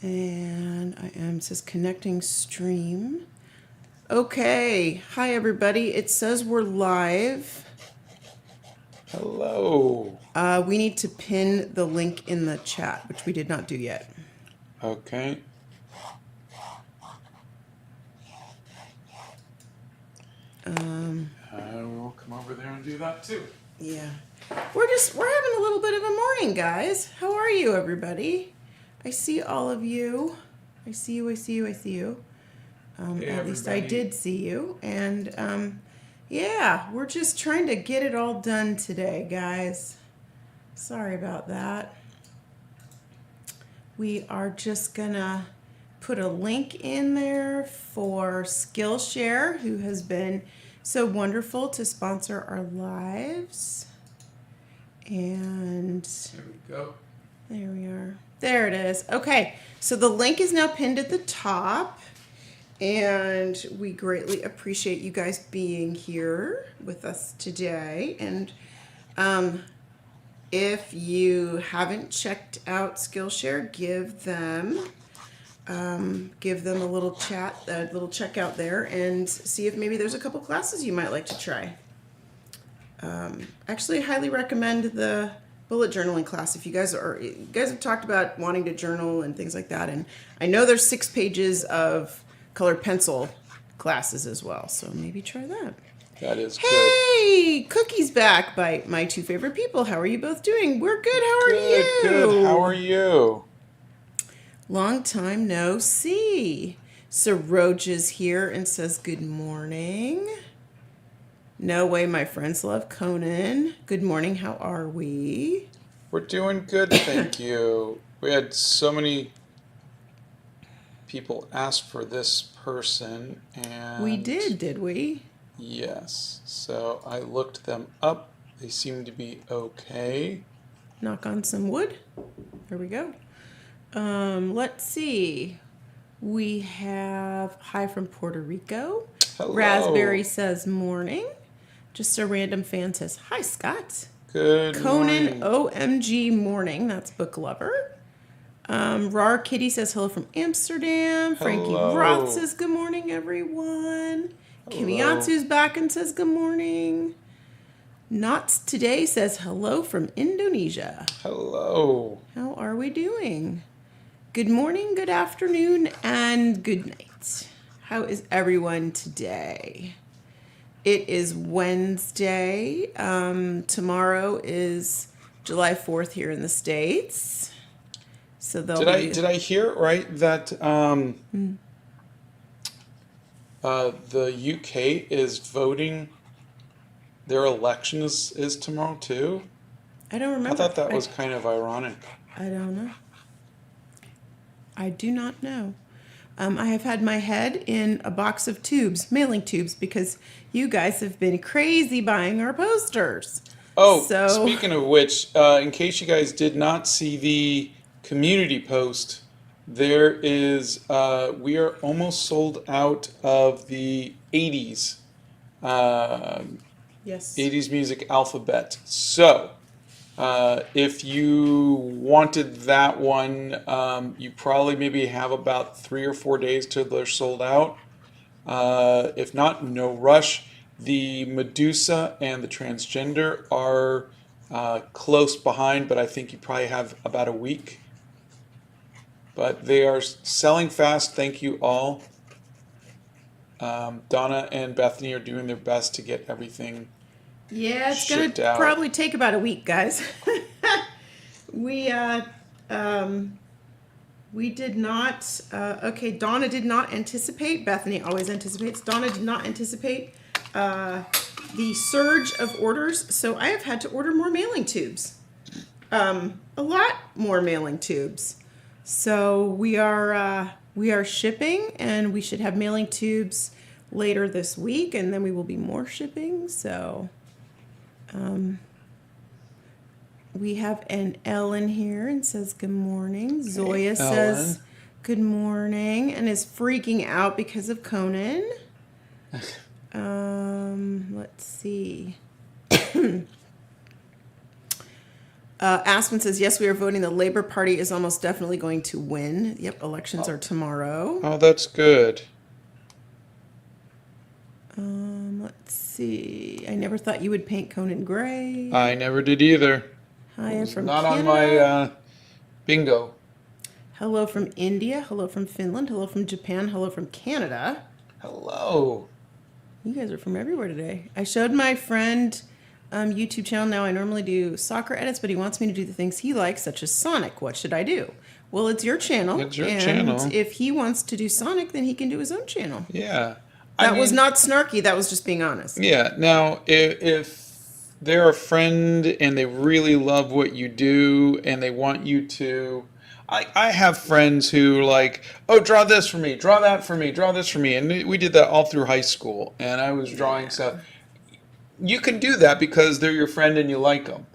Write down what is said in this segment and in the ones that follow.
And I am, says connecting stream. Okay. Hi, everybody. It says we're live. Hello. We need to pin the link in the chat, which we did not do yet. Okay. We'll come over there and do that too. Yeah. We're having a little bit of a morning, guys. How are you, everybody? I see all of you. I see you. Hey, At least I did see you. And yeah, we're just trying to get it all done today, guys. Sorry about that. We are just gonna put a link in there for Skillshare, who has been so wonderful to sponsor our lives. And there we go. There we are. There it is. Okay, so the link is now pinned at the top. And we greatly appreciate you guys being here with us today. And if you haven't checked out Skillshare, give them a little check out there, and see if maybe there's a couple classes you might like to try. Actually, I highly recommend the bullet journaling class if you guys have talked about wanting to journal and things like that. And I know there's 6 pages of colored pencil classes as well, so maybe try that. That is good. Hey, Cookie's back by my 2 favorite people. How are you both doing? We're good. How are you? Good. How are you? Long time no see. Saroj is here and says good morning. No way, my friends love Conan. Good morning. How are we? We're doing good, thank you. We had so many people ask for this person, and We did we? Yes. So I looked them up. They seem to be okay. Knock on some wood. There we go. Let's see. We have hi from Puerto Rico. Hello. Raspberry says morning. Just a random fan says hi, Scott. Good Conan morning. OMG morning. That's book lover. Rar Kitty says hello from Amsterdam. Frankie Hello. Roth says good morning, everyone. Kimiatsu's back and says good morning. Knots Today says hello from Indonesia. Hello. How are we doing? Good morning, good afternoon, and good night. How is everyone today? It is Wednesday. Tomorrow is July 4th here in the States. So Did I hear it right that the UK is voting? Their election is tomorrow too? I don't remember. I thought that was kind of ironic. I don't know. I do not know. I have had my head in a box of tubes, mailing tubes, because you guys have been crazy buying our posters. Oh, So- speaking of which, in case you guys did not see the community post, there is we are almost sold out of the 80s. Yes. 80s music alphabet. So, if you wanted that one, you probably maybe have about 3 or 4 days till they're sold out. If not, no rush. The Medusa and the Transgender are close behind, but I think you probably have about a week. But they are selling fast. Thank you all. Donna and Bethany are doing their best to get everything. Yeah, it's going shipped to out. probably take about a week, guys. We did not, okay, Donna did not anticipate, Bethany always anticipates, Donna did not anticipate the surge of orders, so I have had to order more mailing tubes. A lot more mailing tubes. So we are shipping, and we should have mailing tubes later this week, and then we will be more shipping, so... we have an Ellen here and says good morning. Zoya says Ellen. good morning and is freaking out because of Conan. Let's see. Aspen says, yes, we are voting. The Labor Party is almost definitely going to win. Yep, elections are tomorrow. Oh, that's good. Let's see. I never thought you would paint Conan gray. I never did either. Hi, It I'm was from not Canada. on my bingo. Hello from India. Hello from Finland. Hello from Japan. Hello from Canada. Hello. You guys are from everywhere today. I showed my friend YouTube channel. Now I normally do soccer edits, but he wants me to do the things he likes, such as Sonic. What should I do? Well, it's your channel. It's your and channel. If he wants to do Sonic, then he can do his own channel. Yeah. That was not snarky. That was just being honest. Yeah. Now, if they're a friend and they really love what you do and they want you to, I have friends who are like, oh, draw this for me, draw that for me, draw this for me. And we did that all through high school. And I was drawing stuff. You can do that because they're your friend and you like them.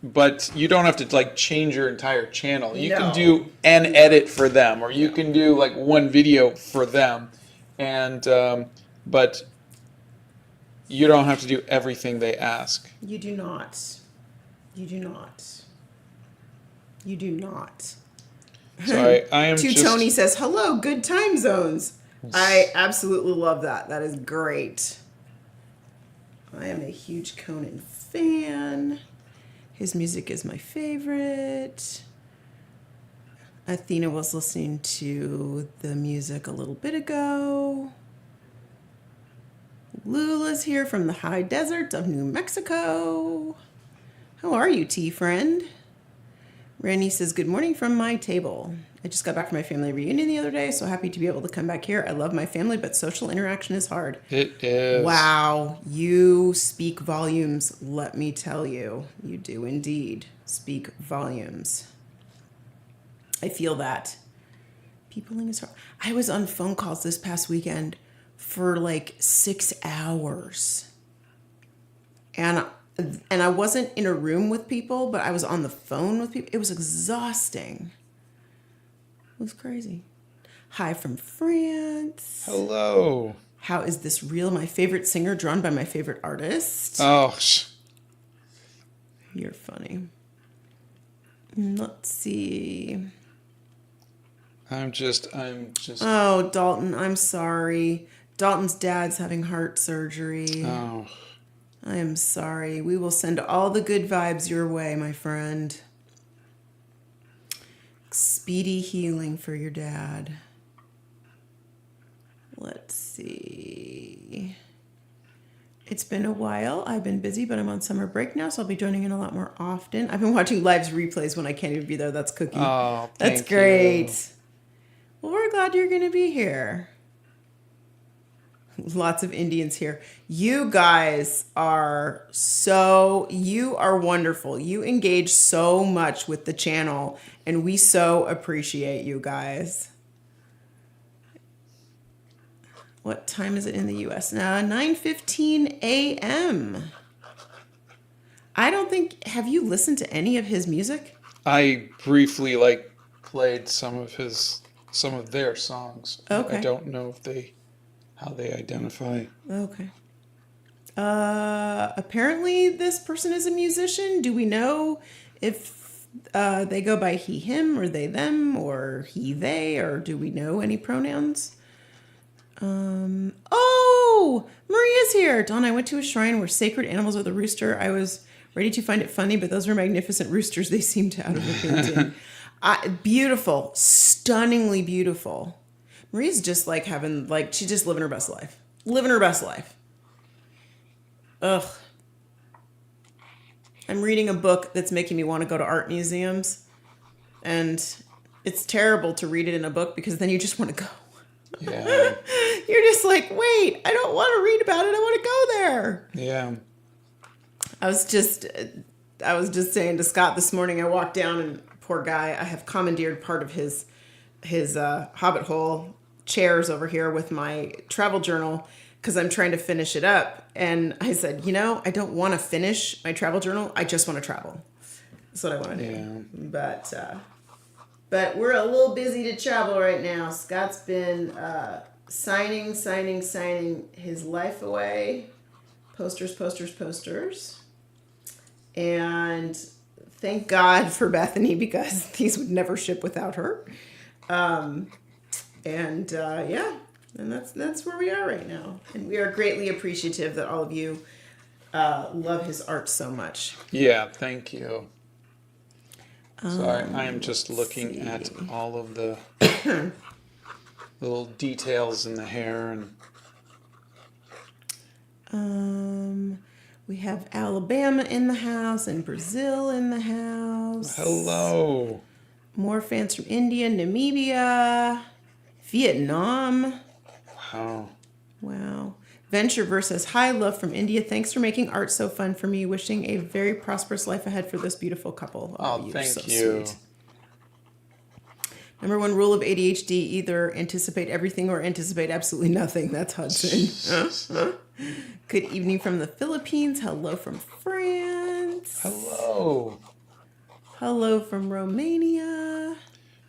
But you don't have to like change your entire channel. You can do an edit for them, or you can do like one video for them. And but you don't have to do everything they ask. You do not. You do not. You do not. So I am To just... Tony says, hello, good time zones. I absolutely love that. That is great. I am a huge Conan fan. His music is my favorite. Athena was listening to the music a little bit ago. Lula's here from the high deserts of New Mexico. How are you, tea friend? Randy says, good morning from my table. I just got back from my family reunion the other day, so happy to be able to come back here. I love my family, but social interaction is hard. It is. Wow, you speak volumes, let me tell you. You do indeed speak volumes. I feel that. Peopling is hard. I was on phone calls this past weekend for like 6 hours. And I wasn't in a room with people, but I was on the phone with people. It was exhausting. It was crazy. Hi from France. Hello. How is this real? My favorite singer drawn by my favorite artist. Oh. You're funny. Let's see. I'm just. Oh, Dalton, I'm sorry. Dalton's dad's having heart surgery. Oh. I am sorry. We will send all the good vibes your way, my friend. Speedy healing for your dad. Let's see. It's been a while. I've been busy, but I'm on summer break now, so I'll be joining in a lot more often. I've been watching Live's replays when I can't even be there. That's Cookie. Oh, that's great. Well, we're glad you're going to be here. Lots of Indians here. You guys are you are wonderful. You engage so much with the channel, and we so appreciate you guys. What time is it in the U.S. now? 9:15 a.m. I don't think, have you listened to any of his music? I briefly played some of their songs. Okay. I don't know if how they identify. Okay. Apparently this person is a musician. Do we know if they go by he, him, or they, them, or he, they, or do we know any pronouns? Oh, Maria's here. Dawn, I went to a shrine where sacred animals are the rooster. I was ready to find it funny, but those were magnificent roosters. They seemed out of the painting. Beautiful, stunningly beautiful. Maria's just she's just living her best life. Living her best life. Ugh. I'm reading a book that's making me want to go to art museums. And it's terrible to read it in a book because then you just want to go. Yeah. You're just like, wait, I don't want to read about it. I want to go there. Yeah. I was just saying to Scott this morning, I walked down and poor guy, I have commandeered part of his Hobbit hole chairs over here with my travel journal because I'm trying to finish it up. And I said, I don't want to finish my travel journal. I just want to travel. That's what I want to do. But we're a little busy to travel right now. Scott's been signing his life away. Posters. And Thank God for Bethany, because these would never ship without her. Yeah, and that's where we are right now. And we are greatly appreciative that all of you love his art so much. Yeah, thank you. Sorry, I am just looking at see. all of the little details in the hair and We have Alabama in the house and Brazil in the house. hello. More fans from India, Namibia, Vietnam. Wow. Wow. Venture versus High Love from India. Thanks for making art so fun for me. Wishing a very prosperous life ahead for this beautiful couple. Oh, you're thank so you. sweet. Number one rule of ADHD, either anticipate everything or anticipate absolutely nothing. That's Hudson. Good evening from the Philippines. Hello from France. Hello. Hello from Romania.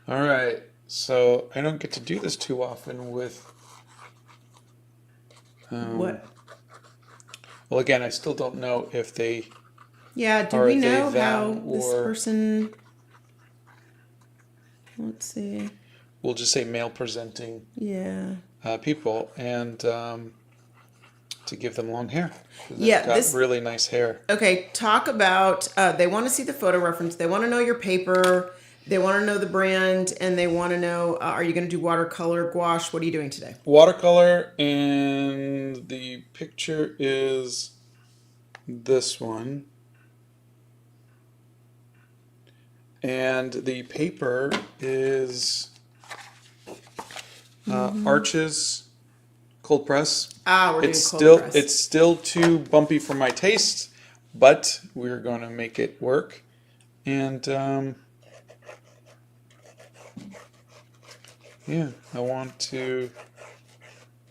All right. So I don't get to do this too often with. What? Well, again, I still don't know if they. Yeah, do Are we they know them how this or- person... Let's see. We'll just say male presenting Yeah. people, and to give them long hair. 'Cause they've Yeah, got this- really nice hair. Okay, talk about, they want to see the photo reference. They want to know your paper. They want to know the brand. And they want to know, are you going to do watercolor, gouache? What are you doing today? Watercolor, and the picture is this one. And the paper is Arches cold press. We're doing It's cold still press. it's still too bumpy for my taste, but we're going to make it work. And yeah, I want to.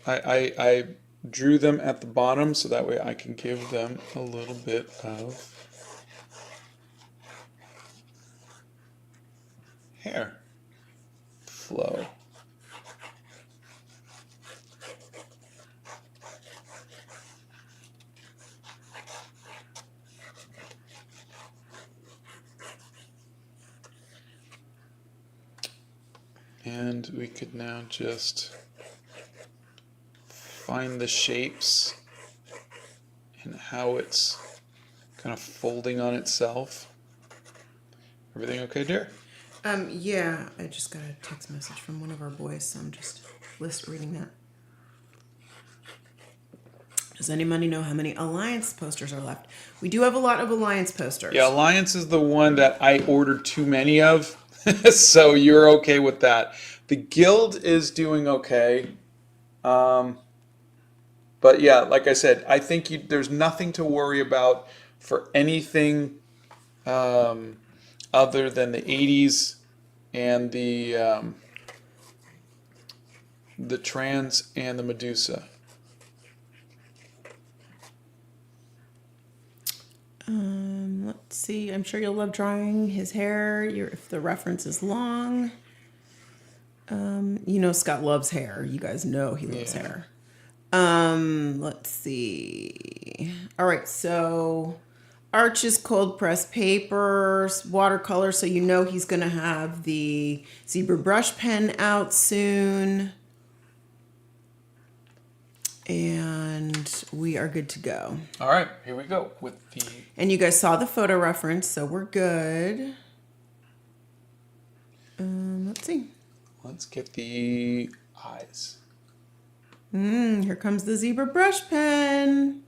I drew them at the bottom so that way I can give them a little bit of hair flow. And we could now just find the shapes and how it's kind of folding on itself. Everything okay, dear? Yeah, I just got a text message from one of our boys, so I'm just reading that. Does anybody know how many Alliance posters are left? We do have a lot of Alliance posters. Yeah, Alliance is the one that I ordered too many of, so you're okay with that. The Guild is doing okay. But yeah, like I said, I think there's nothing to worry about for anything other than the 80s and the trans and the Medusa. Let's see. I'm sure you'll love drawing his hair. If the reference is long. Scott loves hair. You guys know he loves hair. Let's see. All right, so Arches cold press papers, watercolor, so you know he's going to have the zebra brush pen out soon. And we are good to go. All right, here we go with the... And you guys saw the photo reference, so we're good. Let's see. Let's get the eyes. Here comes the zebra brush pen.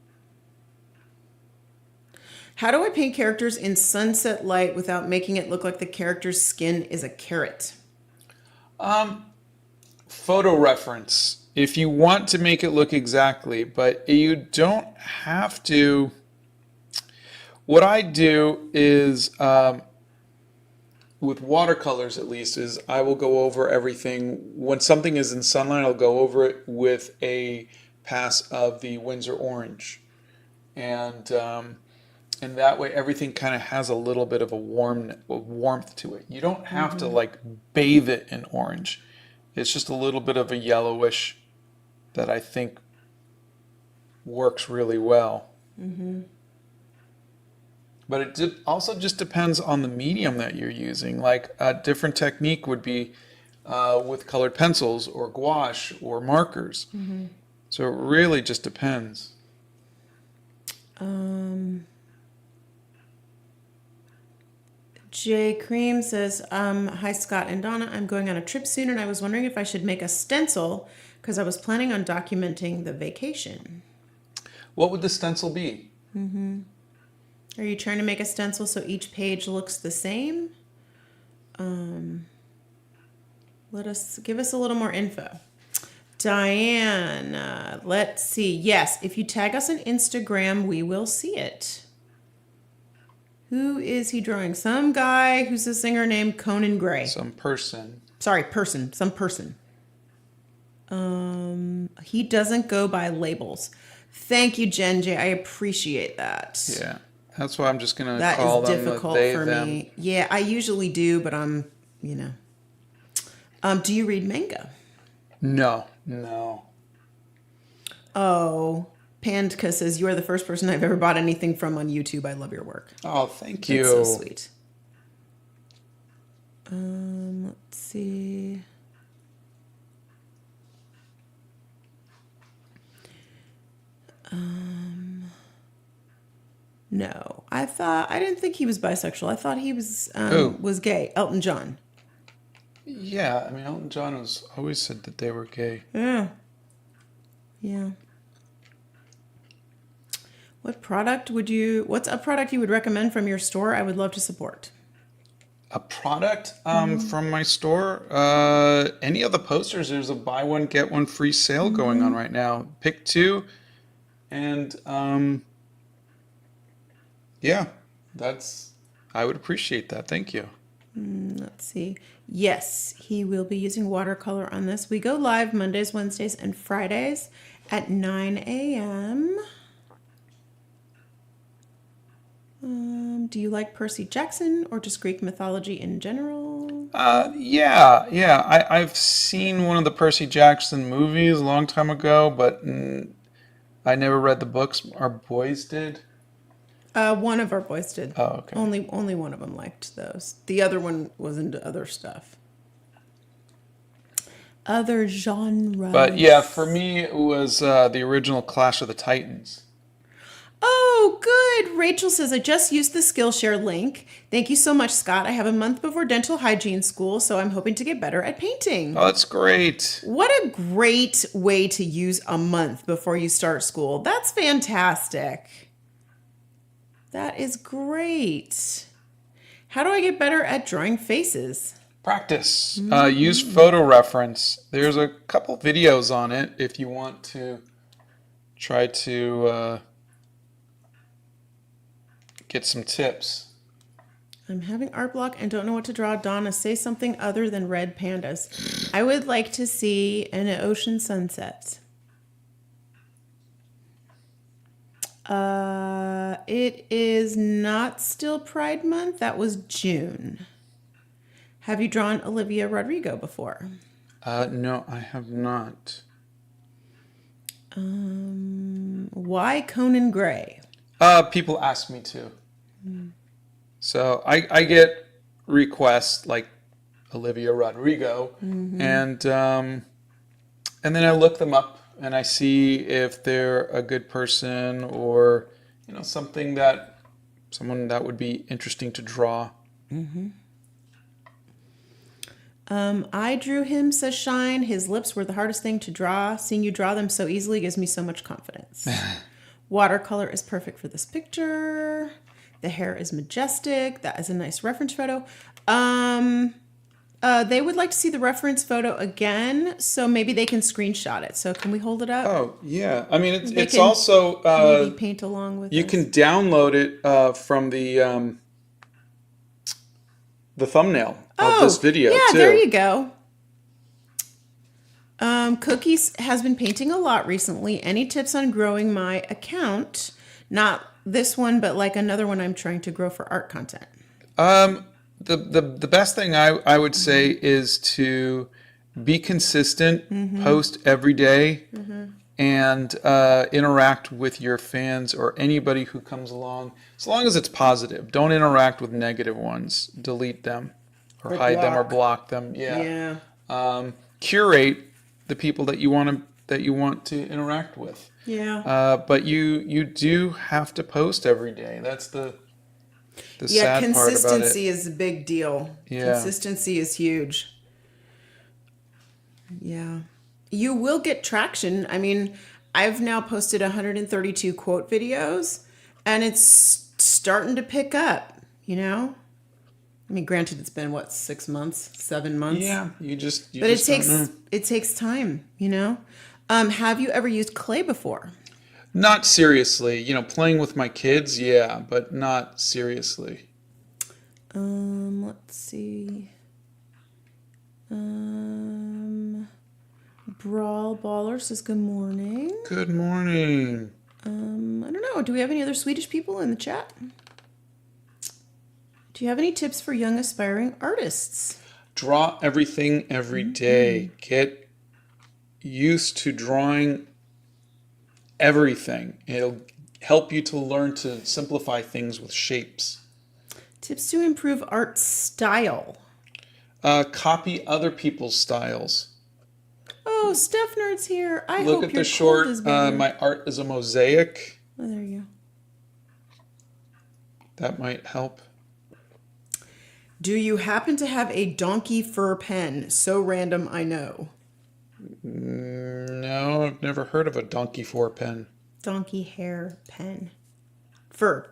How do I paint characters in sunset light without making it look like the character's skin is a carrot? Photo reference. If you want to make it look exactly, but you don't have to. What I do is, with watercolors at least, is I will go over everything. When something is in sunlight, I'll go over it with a pass of the Winsor Orange. And that way everything kind of has a little bit of a warmth to it. You don't have to like bathe it in orange. It's just a little bit of a yellowish that I think works really well. But it also just depends on the medium that you're using. Like a different technique would be with colored pencils or gouache or markers. So it really just depends. Jay Cream says, hi Scott and Donna, I'm going on a trip soon and I was wondering if I should make a stencil because I was planning on documenting the vacation. What would the stencil be? Are you trying to make a stencil so each page looks the same? Give us a little more info. Diane, let's see. Yes, if you tag us on Instagram, we will see it. Who is he drawing? Some guy who's a singer named Conan Gray. Some person. Sorry, some person. He doesn't go by labels. Thank you, Jen J. I appreciate that. Yeah. That's why I'm just going to That call is them difficult they, for them. me. Yeah, I usually do, but I'm. Do you read manga? No. Oh, Pandka says, you are the first person I've ever bought anything from on YouTube. I love your work. Oh, thank you. That's so sweet. Let's see. No, I didn't think he was bisexual. I thought he was gay. Elton John. Yeah, I mean, Elton John has always said that they were gay. Yeah. What's a product you would recommend from your store? I would love to support. A product from my store? Any of the posters, there's a buy one, get one free sale going on right now. Pick two. And, yeah, I would appreciate that. Thank you. Let's see. Yes, he will be using watercolor on this. We go live Mondays, Wednesdays, and Fridays at 9 a.m. Do you like Percy Jackson or just Greek mythology in general? Yeah. I've seen one of the Percy Jackson movies a long time ago, but I never read the books. Our boys did. One of our boys did. Oh, okay. Only one of them liked those. The other one was into other stuff. Other genres. But yeah, for me, it was the original Clash of the Titans. Oh, good. Rachel says, I just used the Skillshare link. Thank you so much, Scott. I have a month before dental hygiene school, so I'm hoping to get better at painting. Oh, that's great. What a great way to use a month before you start school. That's fantastic. That is great. How do I get better at drawing faces? Practice. Use photo reference. There's a couple videos on it if you want to try to get some tips. I'm having art block and don't know what to draw. Donna, say something other than red pandas. I would like to see an ocean sunset. It is not still Pride Month. That was June. Have you drawn Olivia Rodrigo before? No, I have not. Why Conan Gray? People ask me to. So I get requests like Olivia Rodrigo, and then I look them up and I see if they're a good person or someone that would be interesting to draw. I drew him, says Shine. His lips were the hardest thing to draw. Seeing you draw them so easily gives me so much confidence. Watercolor is perfect for this picture. The hair is majestic. That is a nice reference photo. They would like to see the reference photo again, so maybe they can screenshot it. So can we hold it up? Oh, yeah. I mean, it's can also... maybe paint along with you us. can download it from the thumbnail of this video, yeah, too. there you go. Cookies has been painting a lot recently. Any tips on growing my account? Not this one, but like another one I'm trying to grow for art content. The best thing I would say is to be consistent, post every day, and interact with your fans or anybody who comes along, as long as it's positive. Don't interact with negative ones. Delete them or hide them or block them. Yeah. Curate the people that you want to interact with. Yeah. But you do have to post every day. That's the sad part about it. Consistency is a big deal. Yeah. Consistency is huge. Yeah. You will get traction. I mean, I've now posted 132 quote videos, and it's starting to pick up, you know? I mean, granted, it's been, 6 months, 7 months? Yeah, but it takes time, you know? Have you ever used clay before? Not seriously. Playing with my kids, yeah, but not seriously. Let's see. Brawl Baller says good morning. Good morning. I don't know. Do we have any other Swedish people in the chat? Do you have any tips for young aspiring artists? Draw everything every day. Get used to drawing everything. It'll help you to learn to simplify things with shapes. Tips to improve art style. Copy other people's styles. Oh, Steph Nerd's here. I Look hope at your the short, cold is better. my art is a mosaic. Oh, there you go. That might help. Do you happen to have a donkey fur pen? So random, I know. No, I've never heard of a donkey fur pen. Donkey hair pen. Fur.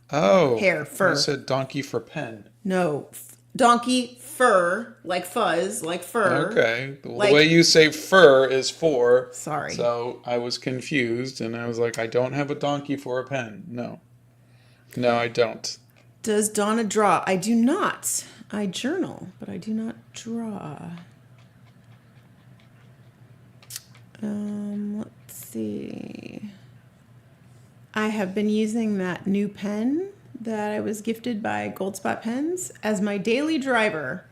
Oh. Hair, fur. I said donkey for pen. No. Donkey fur, like fuzz, like fur. Okay. Well, the way you say fur is for. Sorry. So I was confused, and I was like, I don't have a donkey for a pen. No. No, I don't. Does Donna draw? I do not. I journal, but I do not draw. Let's see. I have been using that new pen that I was gifted by Gold Spot Pens as my daily driver,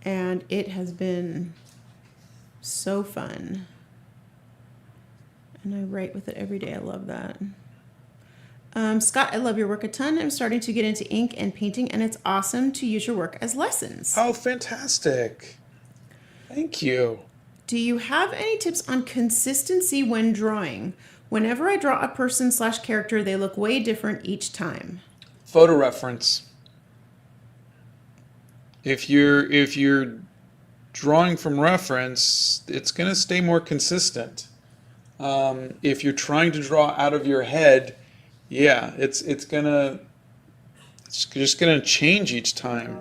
and it has been so fun. And I write with it every day. I love that. Scott, I love your work a ton. I'm starting to get into ink and painting, and it's awesome to use your work as lessons. Oh, fantastic. Thank you. Do you have any tips on consistency when drawing? Whenever I draw a person/character, they look way different each time. Photo reference. If you're drawing from reference, it's going to stay more consistent. If you're trying to draw out of your head, yeah, it's just gonna change each time.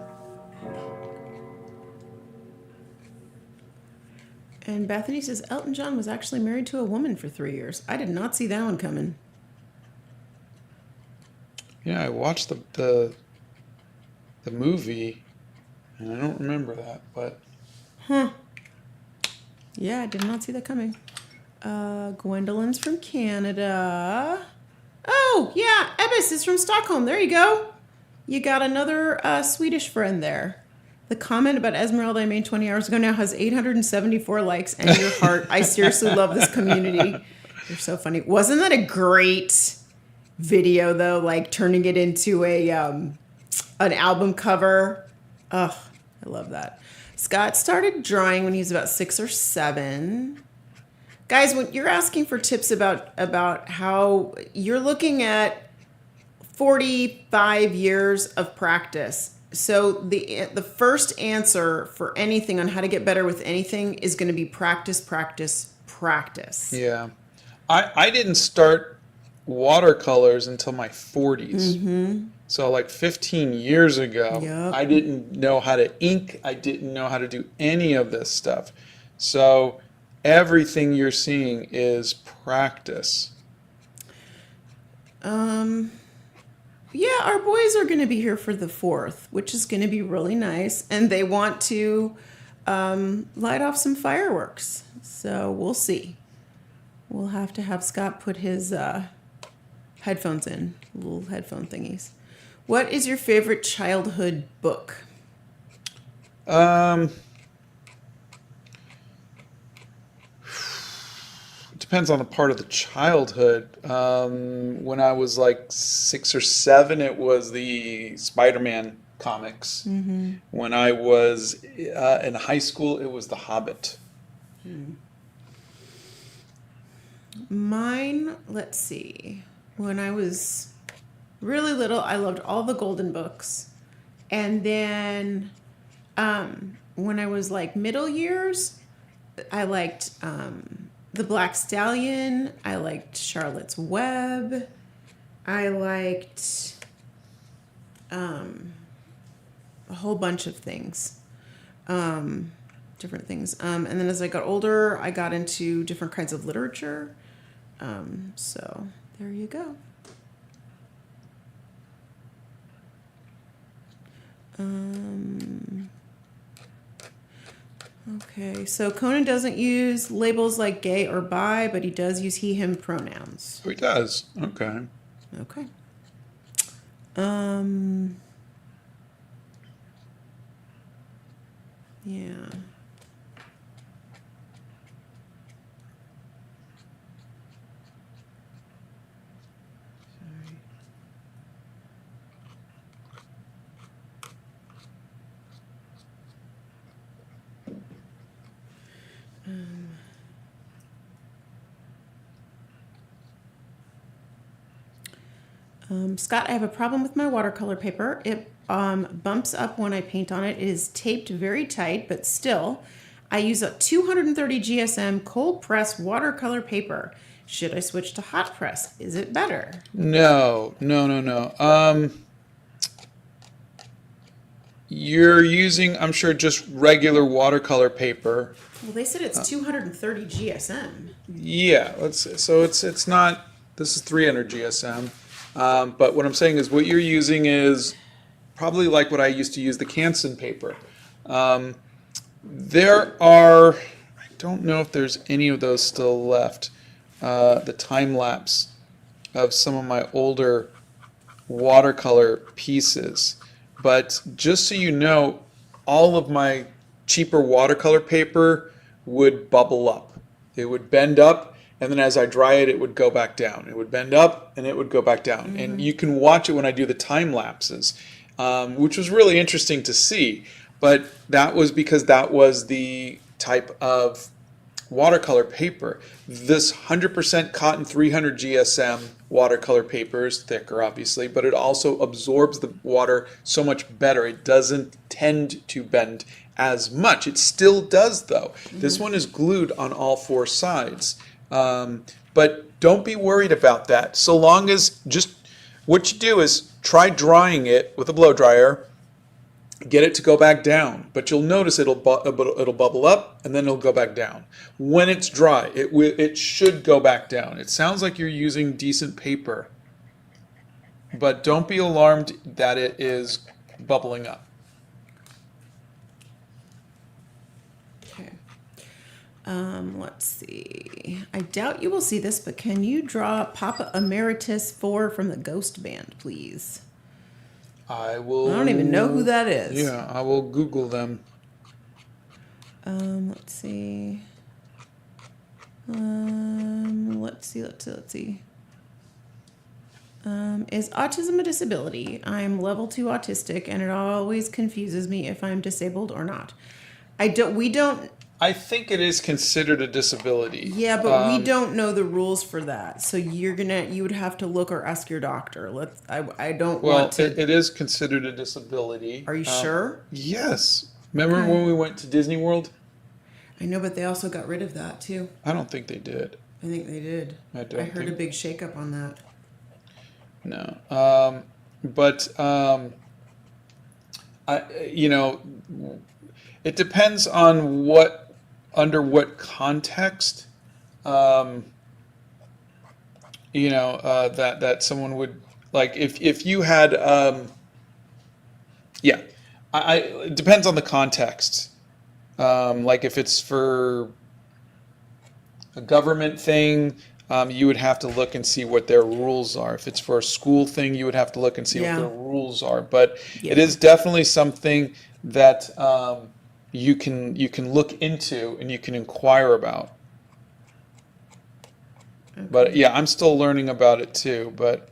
And Bethany says Elton John was actually married to a woman for 3 years. I did not see that one coming. Yeah, I watched the movie, and I don't remember that, but. Yeah, I did not see that coming. Gwendolyn's from Canada. Oh, yeah, Ebbis is from Stockholm. There you go. You got another Swedish friend there. The comment about Esmeralda I made 20 hours ago now has 874 likes and your heart. I seriously love this community. You're so funny. Wasn't that a great video, though? Like turning it into an album cover. Ugh, I love that. Scott started drawing when he was about 6 or 7. Guys, when you're asking for tips about how you're looking at 45 years of practice. So the first answer for anything on how to get better with anything is going to be practice, practice, practice. Yeah. I didn't start watercolors until my 40s. Mm-hmm. So like 15 years ago, Yep. I didn't know how to ink. I didn't know how to do any of this stuff. So everything you're seeing is practice. Yeah, our boys are going to be here for the 4th, which is going to be really nice. And they want to light off some fireworks. So we'll see. We'll have to have Scott put his headphones in, little headphone thingies. What is your favorite childhood book? depends on the part of the childhood. When I was like 6 or 7, it was the Spider-Man comics. When I was in high school, it was the Hobbit. Mine, let's see. When I was really little, I loved all the Golden books. And then when I was like middle years, I liked The Black Stallion. I liked Charlotte's Web. I liked a whole bunch of things. Different things. And then as I got older, I got into different kinds of literature. So there you go. Okay, so Conan doesn't use labels like gay or bi, but he does use he, him pronouns. Oh, he does. Okay. Okay. Yeah. Sorry. Scott, I have a problem with my watercolor paper. It bumps up when I paint on it. It is taped very tight, but still, I use a 230 GSM cold press watercolor paper. Should I switch to hot press? Is it better? No. You're using, I'm sure, just regular watercolor paper. Well, they said it's 230 GSM. Yeah, it's not. This is 300 GSM. But what I'm saying is, what you're using is probably like what I used to use, the Canson paper. There are, I don't know if there's any of those still left. The time lapse of some of my older watercolor pieces. But just so you know, all of my cheaper watercolor paper would bubble up. It would bend up, and then as I dry it, it would go back down. It would bend up, and it would go back down. And you can watch it when I do the time lapses, which was really interesting to see. But that was because that was the type of watercolor paper. This 100% cotton 300 GSM watercolor paper is thicker, obviously, but it also absorbs the water so much better. It doesn't tend to bend as much. It still does, though. This one is glued on all four sides. But don't be worried about that. So long as just what you do is try drying it with a blow dryer, get it to go back down, but you'll notice it'll bubble up and then it'll go back down. When it's dry, it should go back down. It sounds like you're using decent paper, but don't be alarmed that it is bubbling up. Okay. Let's see. I doubt you will see this, but can you draw Papa Emeritus 4 from the Ghost Band, please? I will. I don't even know who that is. Yeah, I will Google them. Let's see. Let's see. Is autism a disability? I'm level 2 autistic, and it always confuses me if I'm disabled or not. I think it is considered a disability. Yeah, but we don't know the rules for that. So you would have to look or ask your doctor. I don't want to. It is considered a disability. Are you sure? Yes. Remember when we went to Disney World? I know, but they also got rid of that too. I don't think they did. I think they did. I heard a big shakeup on that. No. It depends on under what context, that someone would, like, if you had, it depends on the context. Like if it's for a government thing, you would have to look and see what their rules are. If it's for a school thing, you would have to look and see what their rules are. But it is definitely something that you can look into and you can inquire about. But yeah, I'm still learning about it too. But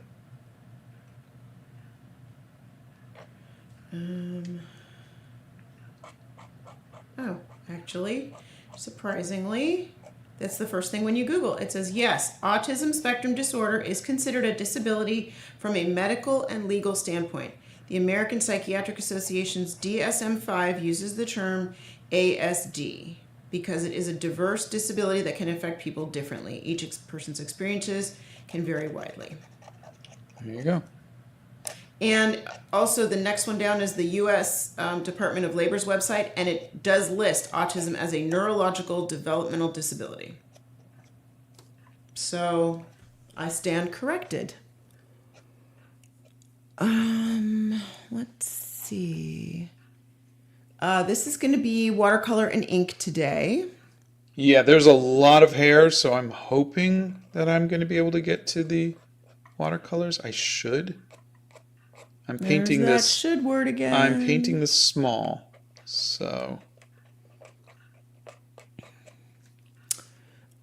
Oh, actually, surprisingly, that's the first thing when you Google. It says, yes, autism spectrum disorder is considered a disability from a medical and legal standpoint. The American Psychiatric Association's DSM-5 uses the term ASD because it is a diverse disability that can affect people differently. Each person's experiences can vary widely. there you go. And also, the next one down is the U.S. Department of Labor's website, and it does list autism as a neurological developmental disability. So, I stand corrected. Let's see. This is going to be watercolor and ink today. Yeah, there's a lot of hair, so I'm hoping that I'm going to be able to get to the watercolors. I should. I'm painting There's that this. should word again. I'm painting this small, so.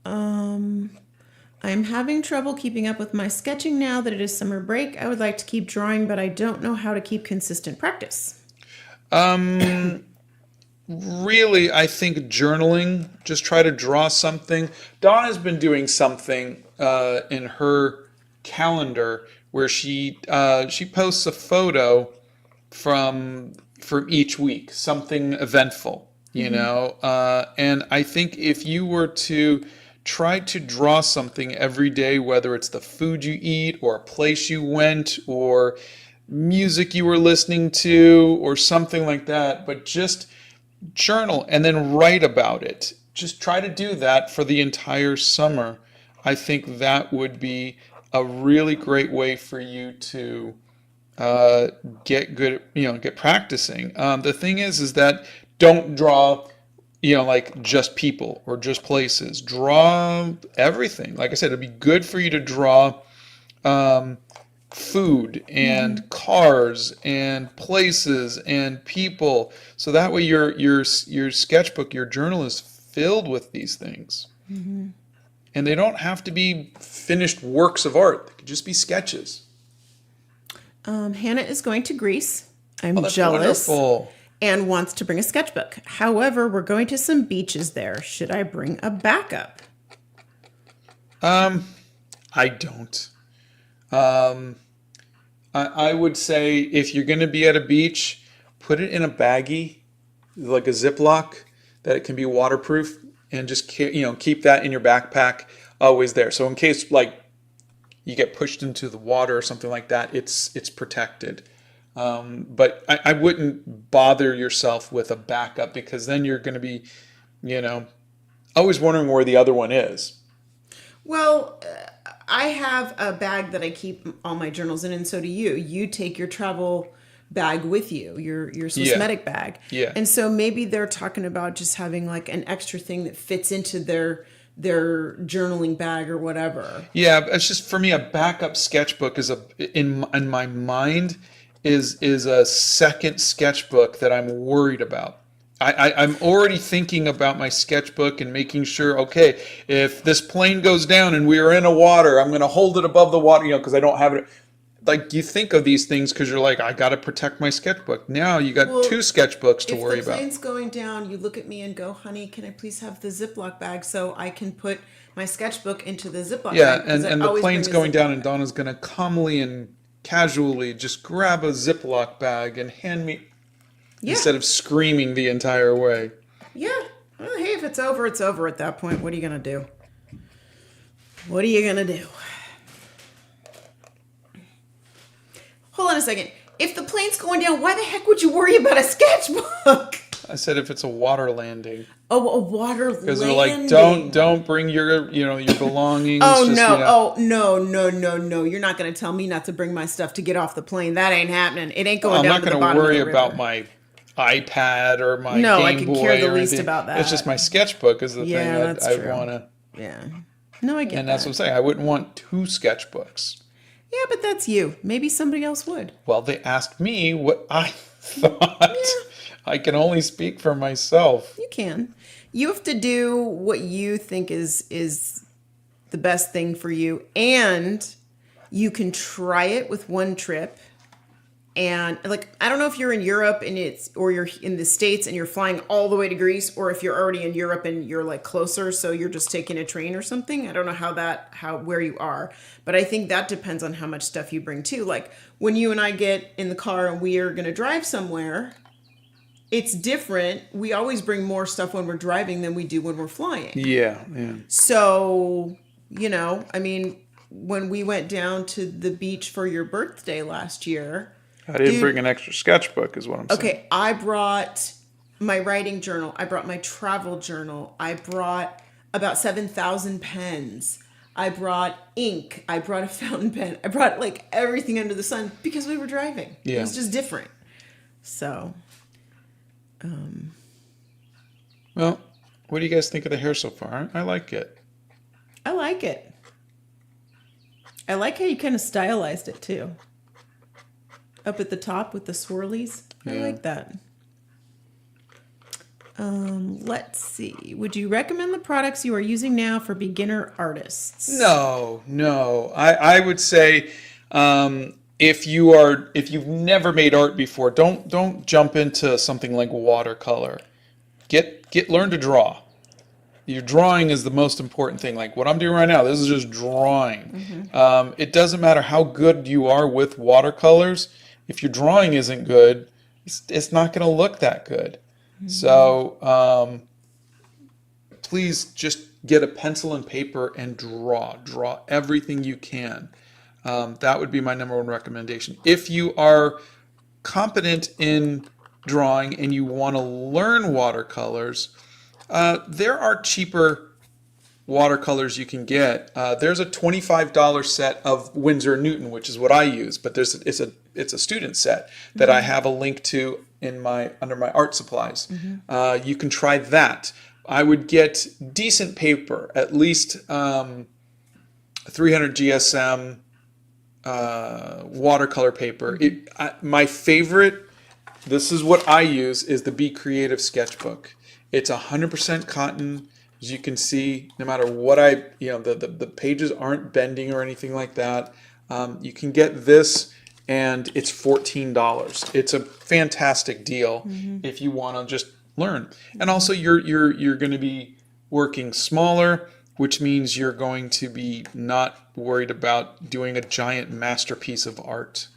I'm having trouble keeping up with my sketching now that it is summer break. I would like to keep drawing, but I don't know how to keep consistent practice. Really, I think journaling. Just try to draw something. Donna's been doing something in her calendar where she posts a photo from each week, something eventful, you know. And I think if you were to try to draw something every day, whether it's the food you eat or a place you went or music you were listening to or something like that, but just journal and then write about it. Just try to do that for the entire summer. I think that would be a really great way for you to get good, get practicing. The thing is that don't draw, like just people or just places. Draw everything. Like I said, it'd be good for you to draw food and cars and places and people. So that way your sketchbook, your journal is filled with these things. And they don't have to be finished works of art. They could just be sketches. Hannah is going to Greece. I'm That's jealous. wonderful. And wants to bring a sketchbook. However, we're going to some beaches there. Should I bring a backup? I don't. I would say if you're going to be at a beach, put it in a baggie, like a Ziploc, that it can be waterproof, and just keep that in your backpack always there. So in case like you get pushed into the water or something like that, it's protected. But I wouldn't bother yourself with a backup because then you're going to be, always wondering where the other one is. Well, I have a bag that I keep all my journals in, and so do you. You take your travel bag with you, your Swissmedic bag. Yeah. And so maybe they're talking about just having like an extra thing that fits into their journaling bag or whatever. Yeah, it's just for me a backup sketchbook is in my mind is a second sketchbook that I'm worried about. I'm already thinking about my sketchbook and making sure, okay, if this plane goes down and we are in a water, I'm going to hold it above the water, because I don't have it. Like, you think of these things because you're like, I got to protect my sketchbook. Now you got two sketchbooks to worry about. If the plane's going down, you look at me and go, honey, can I please have the Ziploc bag so I can put my sketchbook into the Ziploc bag? Yeah, and the plane's going down and Donna's going to calmly and casually just grab a Ziploc bag and hand me... Yeah. Instead of screaming the entire way. Yeah. Well, hey, if it's over, it's over at that point. What are you going to do? What are you going to do? Hold on a second. If the plane's going down, why the heck would you worry about a sketchbook? I said if it's a water landing. Oh, a water landing. Because they're like, don't bring your belongings. Oh, no. Oh, no. You're not going to tell me not to bring my stuff to get off the plane. That ain't happening. It ain't going down to the bottom of the river. I'm not going to worry about my iPad or my Game Boy. No, I could care the least about that. It's just my sketchbook is the thing that I want to. Yeah. No, I get that. And that's what I'm saying. I wouldn't want two sketchbooks. Yeah, but that's you. Maybe somebody else would. Well, they asked me what I thought. Yeah. I can only speak for myself. You can. You have to do what you think is the best thing for you. And you can try it with one trip. And like, I don't know if you're in Europe or you're in the States and you're flying all the way to Greece, or if you're already in Europe and you're like closer, so you're just taking a train or something. I don't know where you are, but I think that depends on how much stuff you bring too. Like when you and I get in the car and we are going to drive somewhere, it's different. We always bring more stuff when we're driving than we do when we're flying. Yeah, yeah. So, I mean, when we went down to the beach for your birthday last year, I didn't bring an extra sketchbook is what I'm saying. Okay, I brought my writing journal. I brought my travel journal. I brought about 7,000 pens. I brought ink. I brought a fountain pen. I brought like everything under the sun because we were driving. Yeah. It was just different. So, Well, what do you guys think of the hair so far? I like it. I like it. I like how you kind of stylized it too. Up at the top with the swirlies. I like that. Let's see. Would you recommend the products you are using now for beginner artists? No. I would say if you've never made art before, don't jump into something like watercolor. Learn to draw. Your drawing is the most important thing. Like what I'm doing right now, this is just drawing. Mm-hmm. It doesn't matter how good you are with watercolors. If your drawing isn't good, it's not going to look that good. Mm-hmm. So please just get a pencil and paper and draw everything you can. That would be my number one recommendation. If you are competent in drawing and you want to learn watercolors, there are cheaper watercolors you can get. There's a $25 set of Winsor & Newton, which is what I use, but it's a student set that I have a link to under my art supplies. You can try that. I would get decent paper, at least 300 GSM watercolor paper. My favorite, this is what I use, is the Be Creative sketchbook. It's 100% cotton. As you can see, no matter what the pages aren't bending or anything like that. You can get this, and it's $14. It's a fantastic deal if you want to just learn. And also, you're going to be working smaller, which means you're going to be not worried about doing a giant masterpiece of art.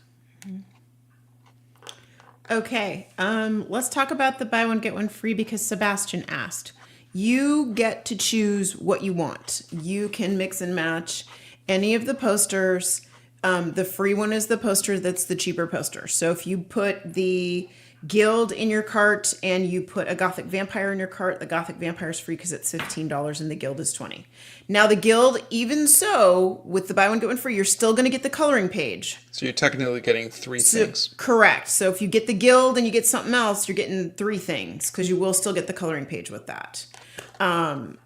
Okay, let's talk about the buy one get one free because Sebastian asked. You get to choose what you want. You can mix and match any of the posters. The free one is the poster that's the cheaper poster. So if you put the Guild in your cart and you put a Gothic Vampire in your cart, the Gothic Vampire is free because it's $15 and the Guild is $20. Now the Guild, even so, with the buy one get one free, you're still going to get the coloring page. So you're technically getting three things. Correct. So if you get the Guild and you get something else, you're getting 3 things because you will still get the coloring page with that.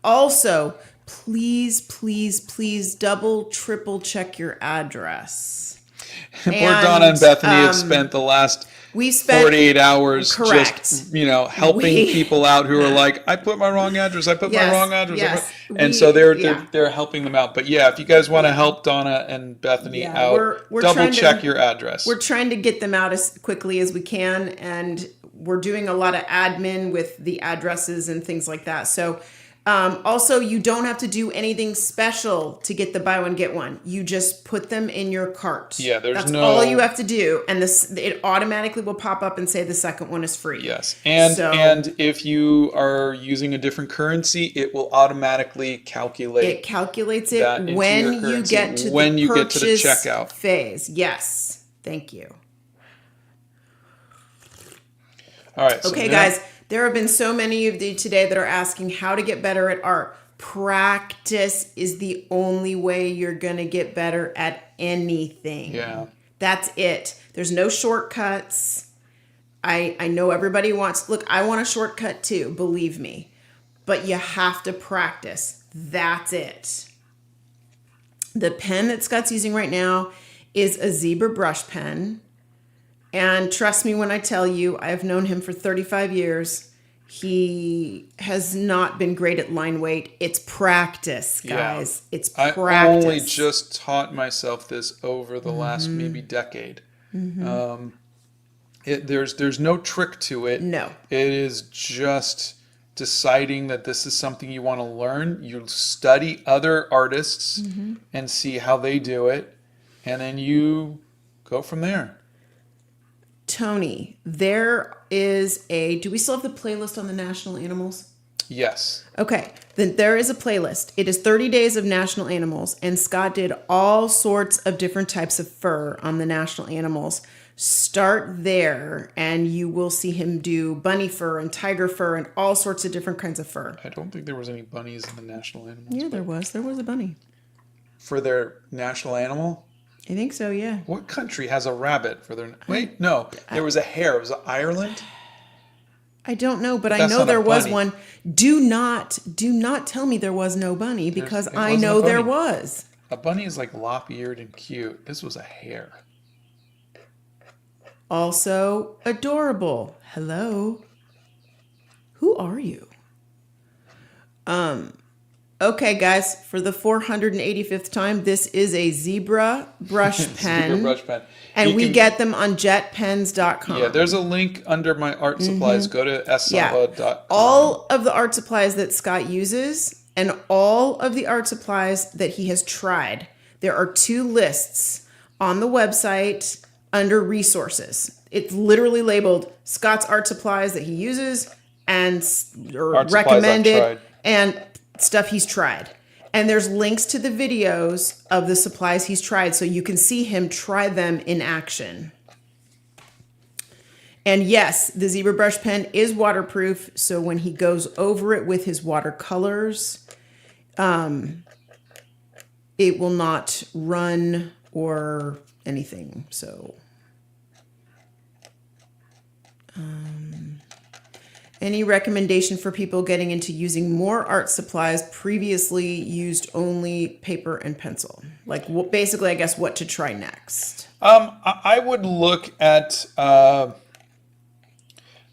Also, please double, triple check your address. Poor Donna and Bethany have spent the last 48 hours just, helping people out who are like, I put my wrong address. Yes. And so they're helping them out. But yeah, if you guys want to help Donna and Bethany out, we're double check your address. We're trying to get them out as quickly as we can. And we're doing a lot of admin with the addresses and things like that. So also, you don't have to do anything special to get the buy one get one. You just put them in your cart. Yeah, that's all you have to do, and it automatically will pop up and say the second one is free. Yes, and if you are using a different currency, it will automatically calculate. It calculates it when you get to the checkout phase. Yes, thank you. All right. Okay, guys. There have been so many of you today that are asking how to get better at art. Practice is the only way you're going to get better at anything. Yeah. That's it. There's no shortcuts. I know everybody wants, look, I want a shortcut too, believe me. But you have to practice. That's it. The pen that Scott's using right now is a zebra brush pen. And trust me when I tell you, I've known him for 35 years. He has not been great at line weight. It's practice, guys. Yeah. It's I practice. only just taught myself this over the last maybe decade. There's no trick to it. No. It is just deciding that this is something you want to learn. You study other artists and see how they do it, and then you go from there. Tony, there is do we still have the playlist on the national animals? Yes. Okay, then there is a playlist. It is 30 days of national animals, and Scott did all sorts of different types of fur on the national animals. Start there, and you will see him do bunny fur and tiger fur and all sorts of different kinds of fur. I don't think there was any bunnies in the national animals. Yeah, there was. There was a bunny. For their national animal? I think so, yeah. What country has a rabbit for their... Wait, no. There was a hare. Was it Ireland? I don't know, but I That's know not a there was bunny. one. Do not tell me there was no bunny, because It I wasn't know a there bunny. was. A bunny is like lop-eared and cute. This was a hare. Also adorable. Hello. Who are you? Okay, guys, for the 485th time, this is a zebra brush pen. Zebra brush pen. And You we can- get them on jetpens.com. Yeah, there's a link under my art supplies. Go to sala.com. All of the art supplies that Scott uses and all of the art supplies that he has tried. There are 2 lists on the website under resources. It's literally labeled Scott's art supplies that he uses and or Art supplies I've recommended tried. and stuff he's tried. And there's links to the videos of the supplies he's tried so you can see him try them in action. And yes, the zebra brush pen is waterproof, so when he goes over it with his watercolors, it will not run or anything. So, any recommendation for people getting into using more art supplies? Previously used only paper and pencil. Like, basically, I guess, what to try next. I would look at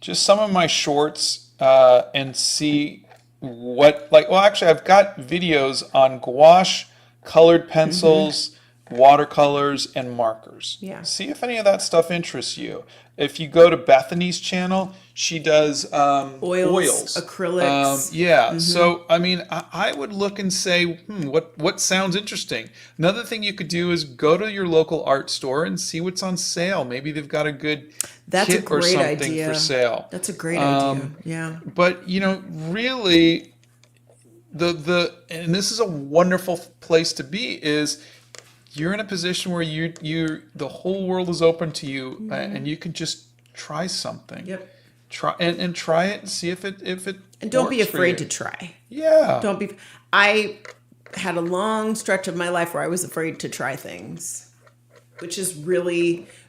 just some of my shorts and see actually, I've got videos on gouache, colored pencils, watercolors, and markers. Yeah. See if any of that stuff interests you. If you go to Bethany's channel, she does oils. Acrylics. So I mean, I would look and say, what sounds interesting. Another thing you could do is go to your local art store and see what's on sale. Maybe they've got a good That's a kit or great something idea. for sale. That's a great idea. Yeah. But really, and this is a wonderful place to be, is you're in a position where the whole world is open to you, and you can just try something. Yep. Try and try it and see if it And don't be works for afraid you. to try. Yeah. Don't be. I had a long stretch of my life where I was afraid to try things, which is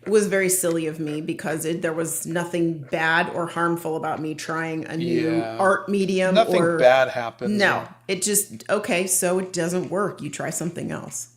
was very silly of me, because there was nothing bad or harmful about me trying a new art medium. Nothing bad happens. No, it just, okay, so it doesn't work. You try something else.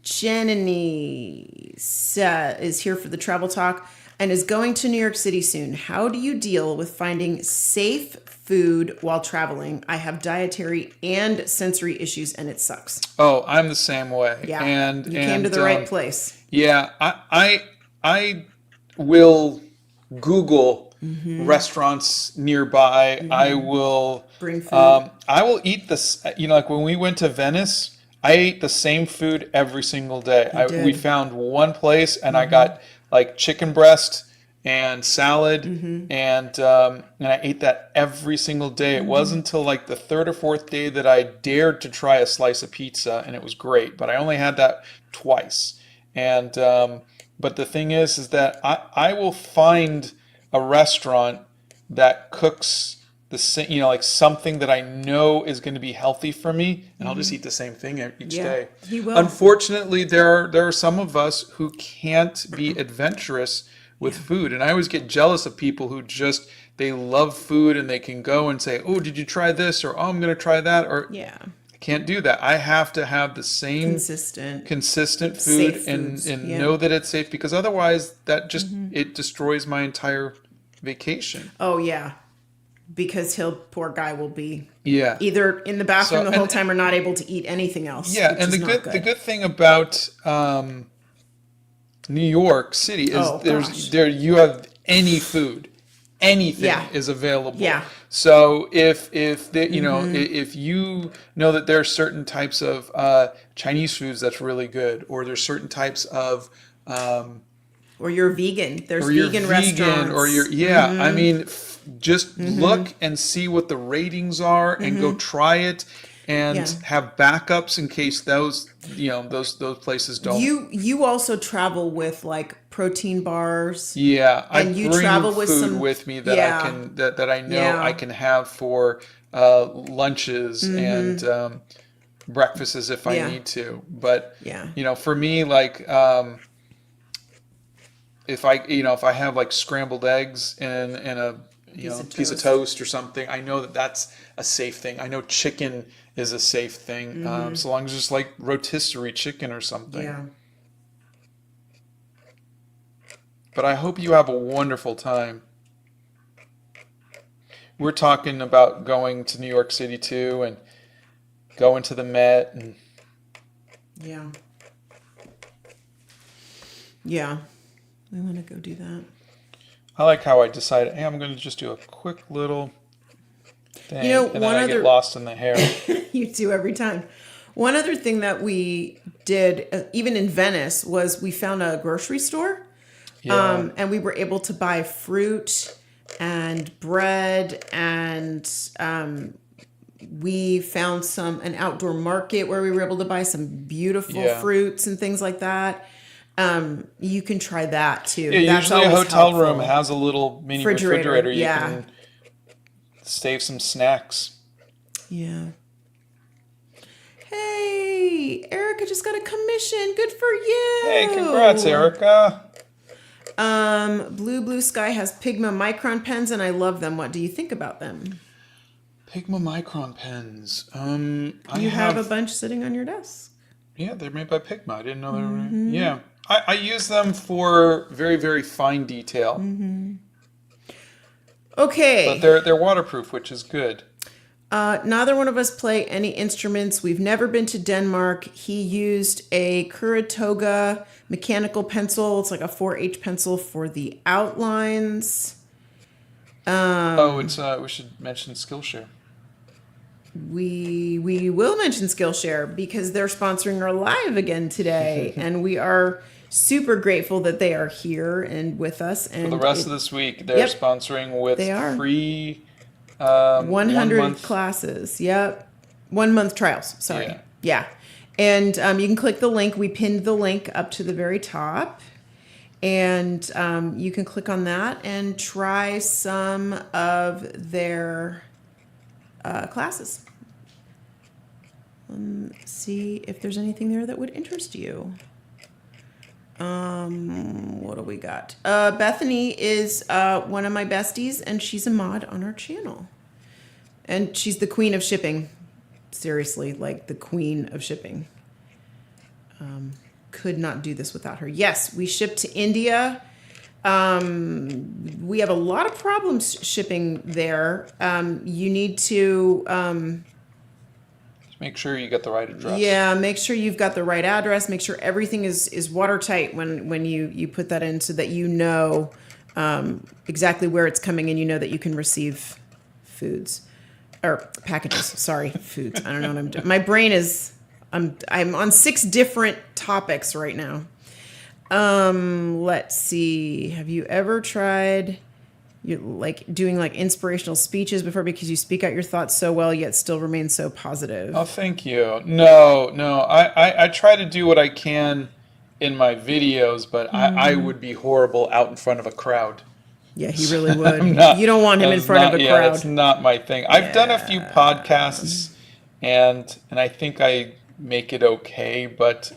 Jenny is here for the travel talk and is going to New York City soon. How do you deal with finding safe food while traveling? I have dietary and sensory issues, and it sucks. Oh, I'm the same way. Yeah, And you came to the right place. Yeah, I will Google restaurants nearby. I will Bring food. I will eat this. Like when we went to Venice, I ate the same food every single day. We found one place, and I got like chicken breast and salad, and I ate that every single day. It wasn't until like the 3rd or 4th day that I dared to try a slice of pizza, and it was great. But I only had that twice. And but the thing is that I will find a restaurant that cooks like something that I know is going to be healthy for me, and I'll just eat the same thing each day. He will. Unfortunately, there are some of us who can't be adventurous with food, and I always get jealous of people who they love food and they can go and say, "Oh, did you try this?" or "Oh, I'm going to try that." Or Yeah. I can't do that. I have to have the same consistent food Safe and foods. know that it's safe, because otherwise that just it destroys my entire vacation. Oh yeah, because poor guy will be Yeah. either in the bathroom So, the whole and time or not able to eat anything else. yeah, which and is not good. the good thing about New York City is Oh gosh. you have any food, anything Yeah. is available. Yeah. So if you know that there are certain types of Chinese foods that's really good, or there's certain types of Or you're vegan. There's or you're vegan vegan, restaurants. or I mean, just look and see what the ratings are, and go try it, and Yeah. have backups in case those those places don't. You also travel with like protein bars. Yeah, I And you bring travel with food some. with me that I Yeah. can that I know I Yeah. can have for lunches and breakfasts if I Yeah. need to. But Yeah. for me, like if I have like scrambled eggs and a piece of toast or something, I know that that's a safe thing. I know chicken is a safe thing, so long as it's like rotisserie chicken or something. Yeah. But I hope you have a wonderful time. We're talking about going to New York City too, and going to the Met, and Yeah. Yeah. We want to go do that. I like how I decided, hey, I'm going to just do a quick little thing, and then I get lost in the hair. You do every time. One other thing that we did, even in Venice, was we found a grocery store, Yeah. and we were able to buy fruit and bread, and we found an outdoor market where we were able to buy some beautiful fruits and things like that. You can try that too. Yeah, That's usually a always hotel helpful. room has a little mini refrigerator. You Yeah. can save some snacks. Yeah. Hey, Erica just got a commission. Good for you. Hey, congrats, Erica. Blue Sky has Pigma Micron pens, and I love them. What do you think about them? Pigma Micron pens. You have a bunch sitting on your desk. Yeah, they're made by Pigma. I didn't know they were. Yeah, I use them for very, very fine detail. Okay. But they're waterproof, which is good. Neither one of us play any instruments. We've never been to Denmark. He used a Kuratoga mechanical pencil. It's like a 4H pencil for the outlines. We should mention Skillshare. We will mention Skillshare because they're sponsoring our live again today, and we are super grateful that they are here and with us. And For the rest of this week, they're sponsoring with free 100 classes. Yep. 1 month trials. Sorry. Yeah. And you can click the link. We pinned the link up to the very top. And you can click on that and try some of their classes. See if there's anything there that would interest you. What do we got? Bethany is one of my besties, and she's a mod on our channel. And she's the queen of shipping. Seriously, like the queen of shipping. Could not do this without her. Yes, we ship to India. We have a lot of problems shipping there. You need to... make sure you get the right address. Yeah, make sure you've got the right address. Make sure everything is watertight when you put that in, so that you know exactly where it's coming, and you know that you can receive foods or packages. Sorry, foods. I don't know what I'm doing. My brain is I'm on 6 different topics right now. Let's see. Have you ever tried doing like inspirational speeches before, because you speak out your thoughts so well yet still remain so positive? Oh, thank you. No. I try to do what I can in my videos, but I would be horrible out in front of a crowd. Yeah, he really would. You don't want him in front of a crowd. Yeah, that's not my thing. I've done a few podcasts, and I think I make it okay, but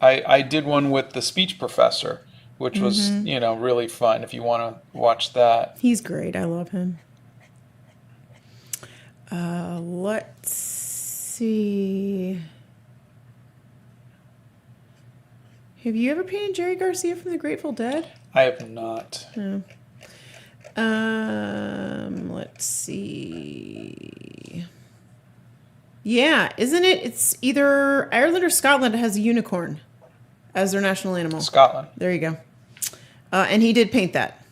I did one with the speech professor, which was, really fun if you want to watch that. He's great. I love him. Let's see. Have you ever painted Jerry Garcia from the Grateful Dead? I have not. No. Let's see. Yeah, isn't it? It's either Ireland or Scotland has a unicorn as their national animal. Scotland. There you go. And he did paint that.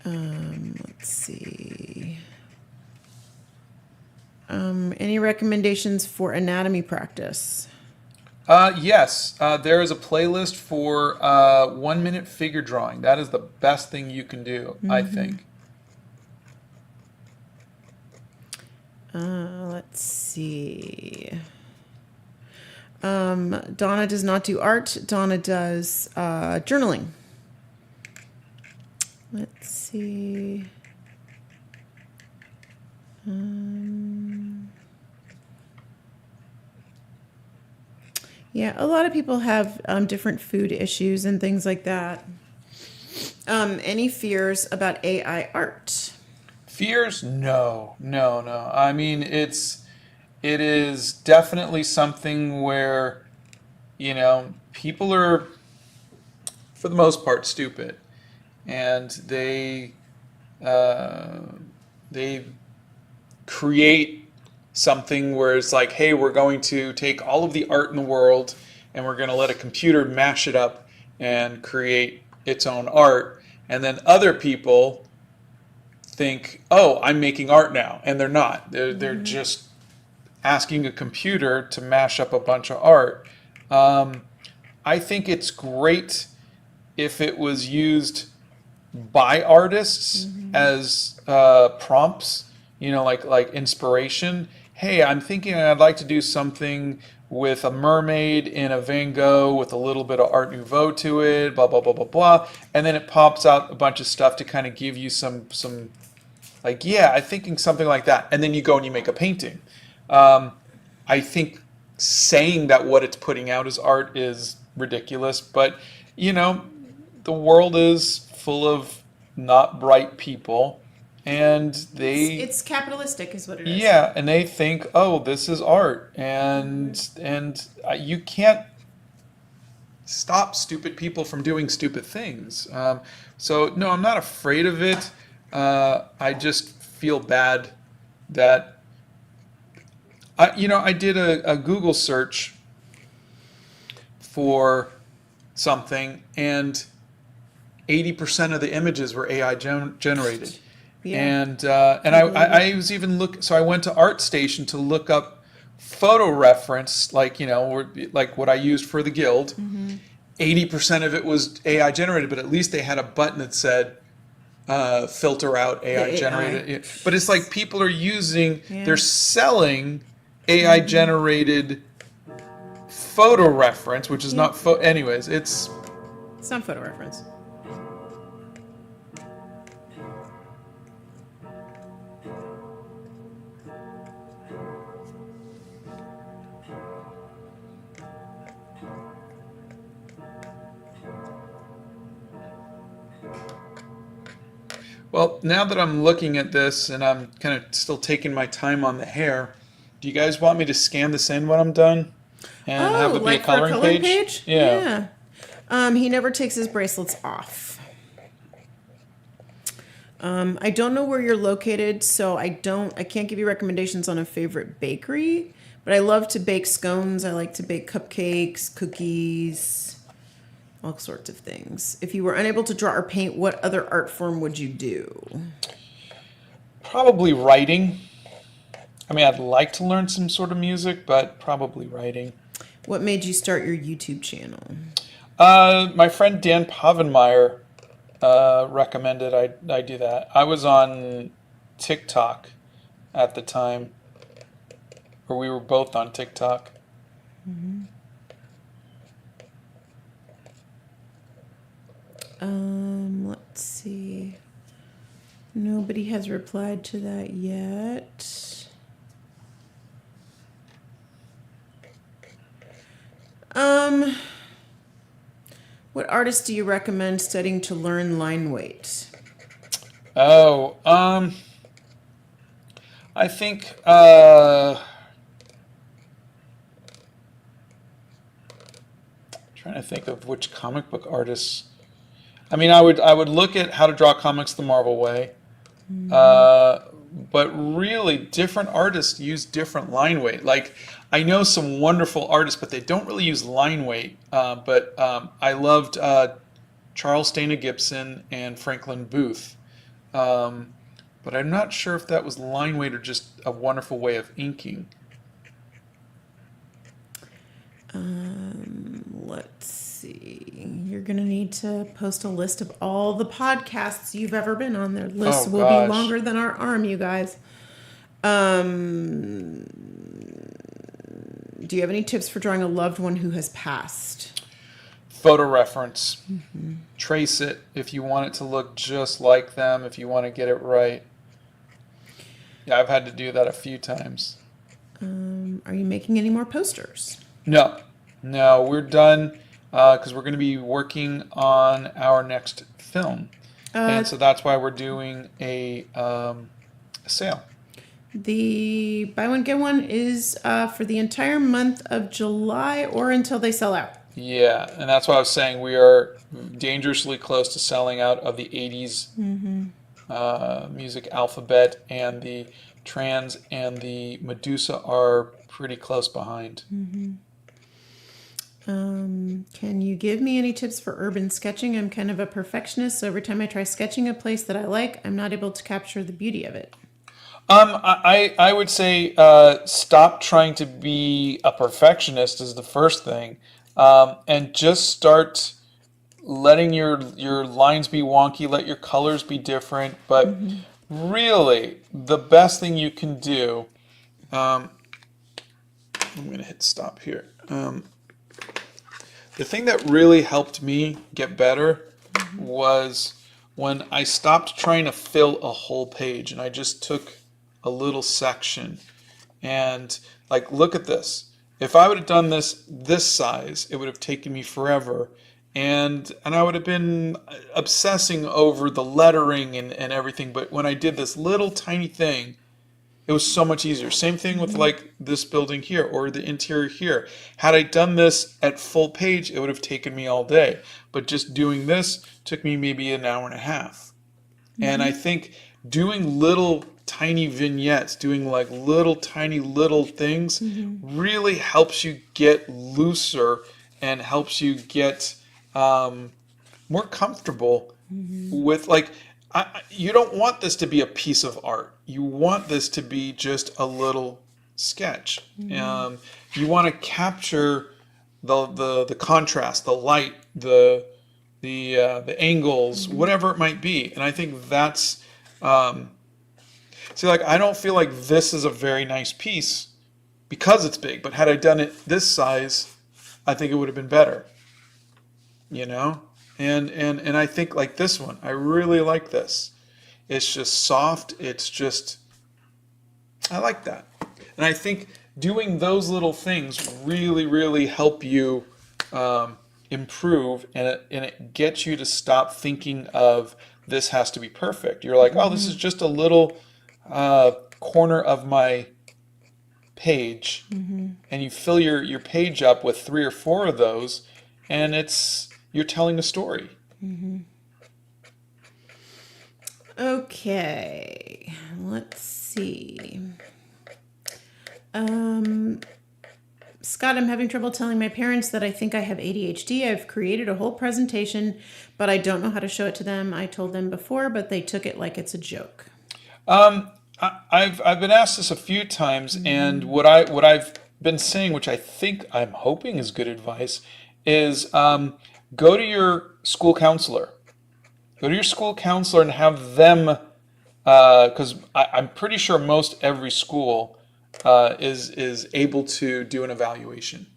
Let's see. Any recommendations for anatomy practice? Yes, there is a playlist for 1 minute figure drawing. That is the best thing you can do, I think. Let's see. Donna does not do art. Donna does journaling. Let's see. Yeah, a lot of people have different food issues and things like that. Any fears about AI art? Fears? No, no, no. I mean, it is definitely something where, people are, for the most part, stupid, and they create something where it's like, hey, we're going to take all of the art in the world and we're going to let a computer mash it up and create its own art, and then other people think, oh, I'm making art now, and they're not. They're just asking a computer to mash up a bunch of art. I think it's great if it was used by artists as prompts, like inspiration. Hey, I'm thinking I'd like to do something with a mermaid in a Van Gogh with a little bit of Art Nouveau to it, blah, blah, blah, blah, blah. And then it pops out a bunch of stuff to kind of give you some like, yeah, I'm thinking something like that. And then you go and you make a painting. I think saying that what it's putting out as art is ridiculous, but, the world is full of not bright people. And It's capitalistic, is what it is. yeah, and they think, oh, this is art, and you can't stop stupid people from doing stupid things. So no, I'm not afraid of it. I just feel bad that I did a Google search for something, and 80% of the images were AI generated. Yeah. And I was even so I went to ArtStation to look up photo reference, like what I used for the guild. 80% of it was AI generated, but at least they had a button that said filter out AI generated. But it's like people are they're selling AI generated photo reference, which is not anyways. It's not photo reference. Well, now that I'm looking at this and I'm kind of still taking my time on the hair, do you guys want me to scan this in when I'm done and have it be a coloring page? Yeah. He never takes his bracelets off. I don't know where you're located, so I can't give you recommendations on a favorite bakery, but I love to bake scones. I like to bake cupcakes, cookies, all sorts of things. If you were unable to draw or paint, what other art form would you do? Probably writing. I mean, I'd like to learn some sort of music, but probably writing. What made you start your YouTube channel? My friend Dan Pavenmeyer recommended I do that. I was on TikTok at the time, or we were both on TikTok. Let's see. Nobody has replied to that yet. What artist do you recommend studying to learn line weight? Oh, I think trying to think of which comic book artists. I mean, I would look at How to Draw Comics the Marvel Way. But really, different artists use different line weight. Like, I know some wonderful artists, but they don't really use line weight. But I loved Charles Dana Gibson and Franklin Booth. But I'm not sure if that was line weight or just a wonderful way of inking. Let's see. You're going to need to post a list of all the podcasts you've ever been on. Their lists will be longer than our arm, you guys. Do you have any tips for drawing a loved one who has passed? Photo reference. Trace it if you want it to look just like them, if you want to get it right. Yeah, I've had to do that a few times. Are you making any more posters? No, we're done because we're going to be working on our next film, and so that's why we're doing a sale. The buy one get one is for the entire month of July or until they sell out. Yeah, and that's why I was saying we are dangerously close to selling out of the 80s music alphabet, and the Trans and the Medusa are pretty close behind. Can you give me any tips for urban sketching? I'm kind of a perfectionist, so every time I try sketching a place that I like, I'm not able to capture the beauty of it. I would say stop trying to be a perfectionist is the first thing, and just start letting your lines be wonky, let your colors be different. But really, the best thing you can do, I'm going to hit stop here. The thing that really helped me get better was when I stopped trying to fill a whole page and I just took a little section and, like, look at this. If I would have done this size, it would have taken me forever, and I would have been obsessing over the lettering and everything. But when I did this little tiny thing, it was so much easier. Same thing with like this building here or the interior here. Had I done this at full page, it would have taken me all day. But just doing this took me maybe an hour and a half. And I think doing little tiny vignettes, doing like little tiny little things really helps you get looser and helps you get more comfortable with, like, you don't want this to be a piece of art. You want this to be just a little sketch. You want to capture the contrast, the light, the angles, whatever it might be. And I think that's see, like, I don't feel like this is a very nice piece because it's big. But had I done it this size, I think it would have been better. You know? And I think like this one, I really like this. It's just soft. It's just, I like that. And I think doing those little things really, really help you improve, and it gets you to stop thinking of this has to be perfect. You're like, oh, this is just a little corner of my page, and you fill your page up with 3 or 4 of those, and you're telling a story. Okay, let's see. Scott, I'm having trouble telling my parents that I think I have ADHD. I've created a whole presentation, but I don't know how to show it to them. I told them before, but they took it like it's a joke. I've been asked this a few times, and what I've been saying, which I'm hoping is good advice, is go to your school counselor. Go to your school counselor and have them, because I'm pretty sure most every school is able to do an evaluation.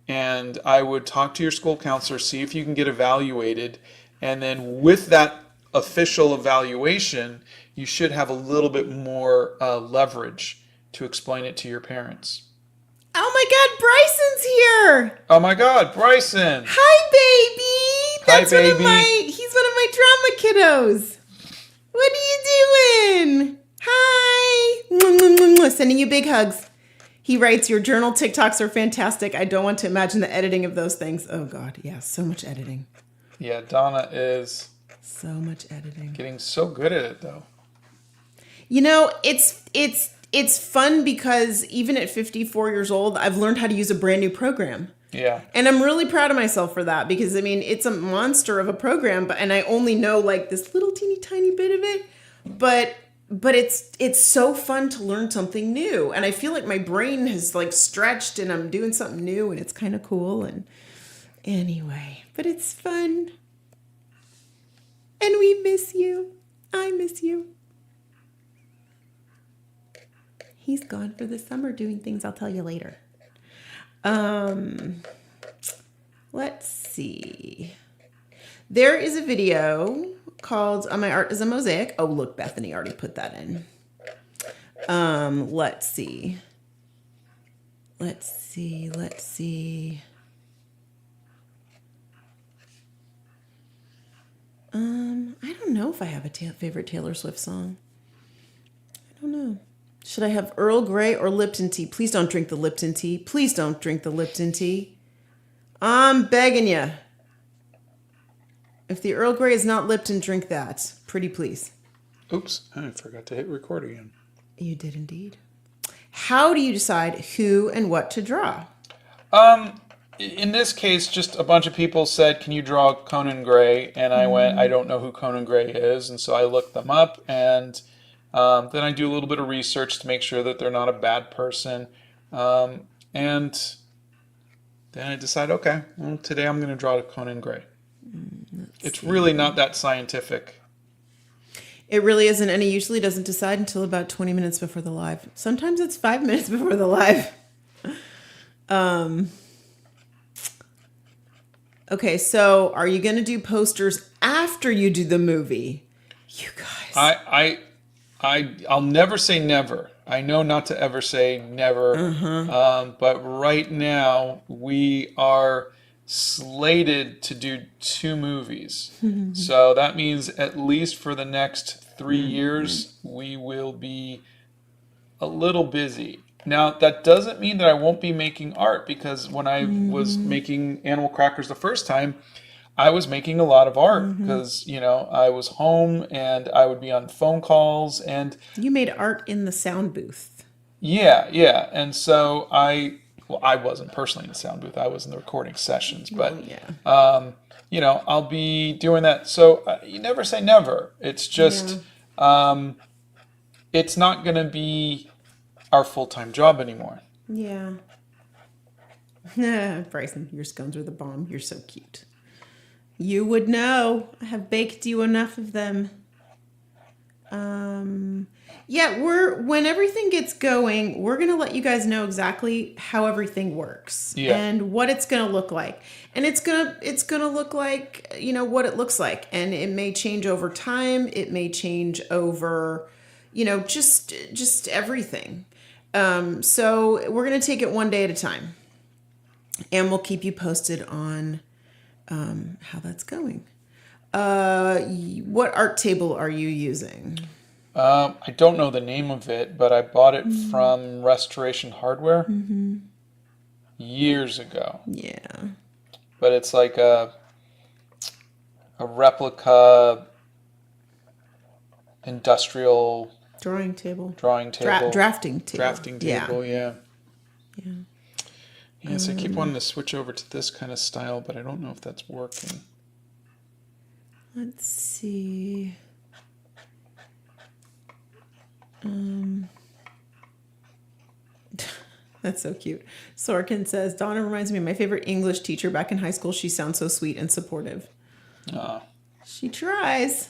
And I would talk to your school counselor, see if you can get evaluated, and then with that official evaluation, you should have a little bit more leverage to explain it to your parents. Oh my God, Bryson's here! Oh my God, Bryson! Hi, baby! That's Hi, baby. He's one of my drama kiddos. What are you doing? Hi! Mwah, mwah, mwah, mwah. Sending you big hugs. He writes, your journal TikToks are fantastic. I don't want to imagine the editing of those things. Oh God, yeah, so much editing. Yeah, Donna is So much editing. getting so good at it, though. You know, it's fun because even at 54 years old, I've learned how to use a brand new program. Yeah. And I'm really proud of myself for that because I mean, it's a monster of a program, and I only know like this little teeny tiny bit of it, but it's so fun to learn something new. And I feel like my brain has like stretched and I'm doing something new and it's kind of cool. And anyway, but it's fun. And we miss you. I miss you. He's gone for the summer doing things I'll tell you later. Let's see. There is a video called My Art is a Mosaic. Oh, look, Bethany already put that in. Let's see. I don't know if I have a favorite Taylor Swift song. I don't know. Should I have Earl Grey or Lipton tea? Please don't drink the Lipton tea. Please don't drink the Lipton tea. I'm begging you. If the Earl Grey is not Lipton, drink that. Pretty please. Oops, I forgot to hit record again. You did indeed. How do you decide who and what to draw? In this case, just a bunch of people said, can you draw Conan Gray? And I went, I don't know who Conan Gray is. And so I looked them up, and then I do a little bit of research to make sure that they're not a bad person. And then I decide, okay, well, today I'm going to draw Conan Gray. It's really not that scientific. It really isn't, and he usually doesn't decide until about 20 minutes before the live. Sometimes it's 5 minutes before the live. Okay, so are you going to do posters after you do the movie? You guys. I'll never say never. I know not to ever say never. But right now we are slated to do 2 movies. So that means at least for the next 3 years, we will be a little busy. Now, that doesn't mean that I won't be making art, because when I was making Animal Crackers the first time, I was making a lot of art because, I was home and I would be on phone calls, and You made art in the sound booth. yeah. And so I wasn't personally in the sound booth. I was in the recording sessions, but I'll be doing that. So you never say never. It's just, it's not going to be our full-time job anymore. Yeah. Bryson, your scones are the bomb. You're so cute. You would know. I have baked you enough of them. When everything gets going, we're going to let you guys know exactly how everything works and what it's going to look like. And it's going to look like, what it looks like. And it may change over time. It may change over, just everything. So we're going to take it one day at a time, and we'll keep you posted on, how that's going. What art table are you using? I don't know the name of it, but I bought it from Restoration Hardware years ago. Yeah. But it's like a replica industrial Drawing table. Drafting table. yeah. Yes, I keep wanting to switch over to this kind of style, but I don't know if that's working. Let's see. That's so cute. Sorkin says, Donna reminds me of my favorite English teacher back in high school. She sounds so sweet and supportive. She tries.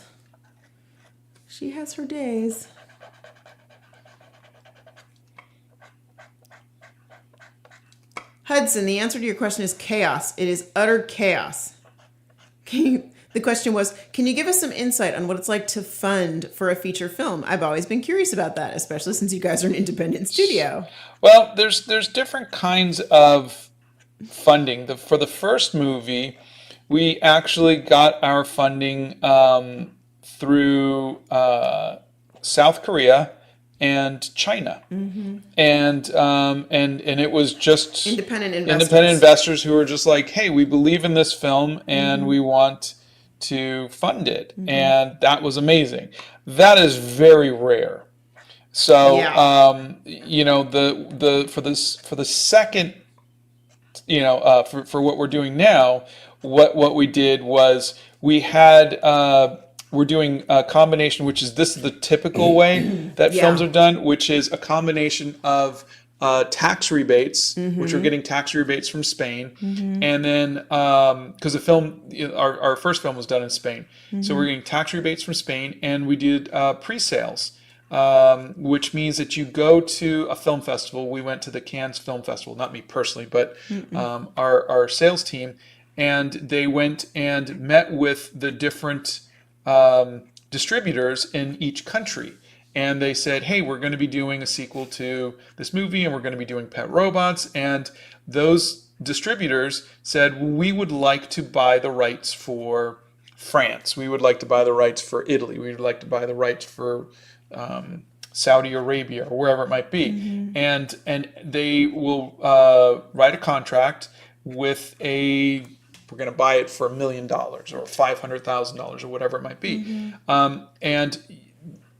She has her days. Hudson, the answer to your question is chaos. It is utter chaos. The question was, can you give us some insight on what it's like to fund for a feature film? I've always been curious about that, especially since you guys are an independent studio. Well, there's different kinds of funding. For the first movie, we actually got our funding through South Korea and China, and it was just Independent investors who were just like, hey, we believe in this film and we want to fund it, and that was amazing. That is very rare. So, Yeah. the for the second, for what we're doing now, what we did was we're doing a combination, which is this is the typical way that films Yeah. are done, which is a combination of tax rebates, which we're getting tax rebates from Spain, and then because the film, our first film was done in Spain, so we're getting tax rebates from Spain, and we did pre-sales. Which means that you go to a film festival. We went to the Cannes Film Festival, not me personally, but our sales team, and they went and met with the different distributors in each country. And they said, hey, we're going to be doing a sequel to this movie, and we're going to be doing Pet Robots. And those distributors said, we would like to buy the rights for France. We would like to buy the rights for Italy. We would like to buy the rights for Saudi Arabia or wherever it might be, and they will write a contract with we're going to buy it for $1 million or $500,000 or whatever it might be, and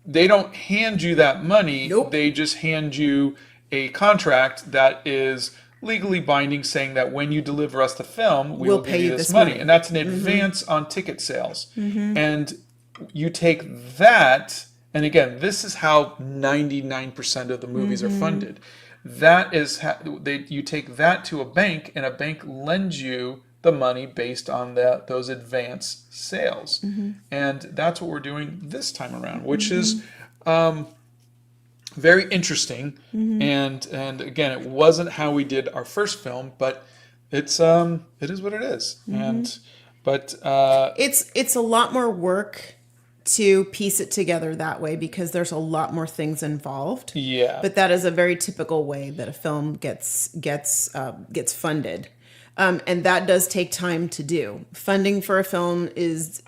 they don't hand you that money. Nope. They just hand you a contract that is legally binding, saying that when you deliver us the film, we will pay give you you this this money, money. and that's an advance on ticket sales, and you take that, and again, this is how 99% of the movies are funded. That is how you take that to a bank, and a bank lends you the money based on those advance sales, and that's what we're doing this time around, which is very interesting. And again, it wasn't how we did our first film, but it is what it is, and but It's a lot more work to piece it together that way because there's a lot more things involved. yeah, But that is a very typical way that a film gets funded, and that does take time to do. Funding for a film is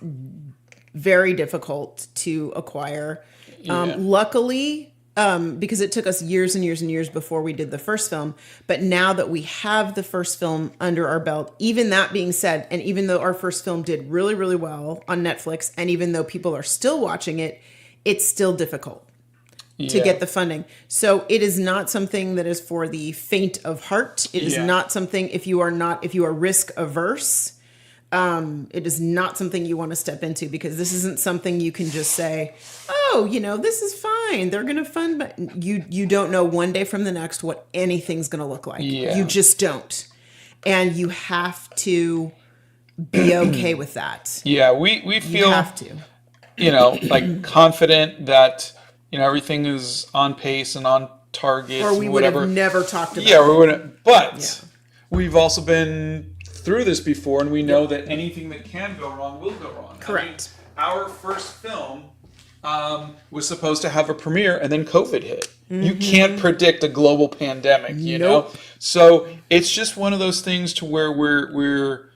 very difficult to acquire. Luckily, because it took us years and years and years before we did the first film. But now that we have the first film under our belt, even that being said, and even though our first film did really, really well on Netflix, and even though people are still watching it, it's still difficult to get the funding. So it is not something that is for the faint of heart. It is not something if you are risk averse. It is not something you want to step into because this isn't something you can just say, oh, this is fine. They're going to fund, but you don't know one day from the next what anything's going to look like. Yeah. You just don't. And you have to be okay with that. Yeah, we feel, You have to. like confident that, everything is on pace and on target. Or we would whatever. have never talked about Yeah, it. we wouldn't. But we've also been through this before, and we know that anything that can go wrong will go wrong. Correct. Our first film was supposed to have a premiere, and then COVID hit. You can't predict a global pandemic, you know. So it's just one of those things to where we're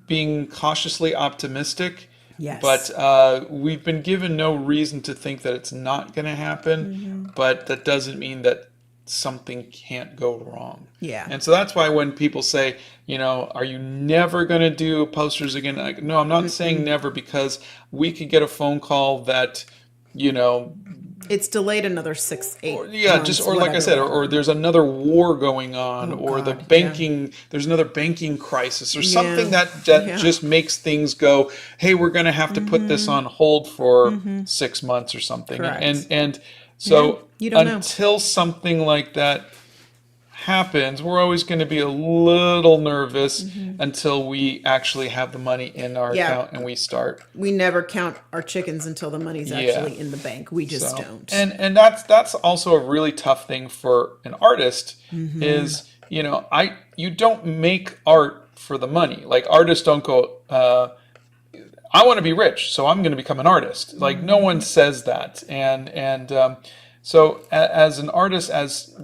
being cautiously optimistic. Yes. But we've been given no reason to think that it's not going to happen. But that doesn't mean that something can't go wrong. Yeah. And so that's why when people say, are you never going to do posters again? Like, no, I'm not saying never, because we could get a phone call that, it's delayed another 6-8 months, like whatever. I said, or there's another war going on, or the God, banking, there's another banking crisis, or something that just makes things go, hey, we're going to have to put this on hold for 6 months or something. Correct. And so you don't know. until something like that happens, we're always going to be a little nervous until we actually have the money in our account and we start. We never count our chickens until the money's actually in the bank. We just don't. And that's also a really tough thing for an artist is, you don't make art for the money. Like, artists don't go, I want to be rich, so I'm going to become an artist. Like, no one says that. And so as an artist, as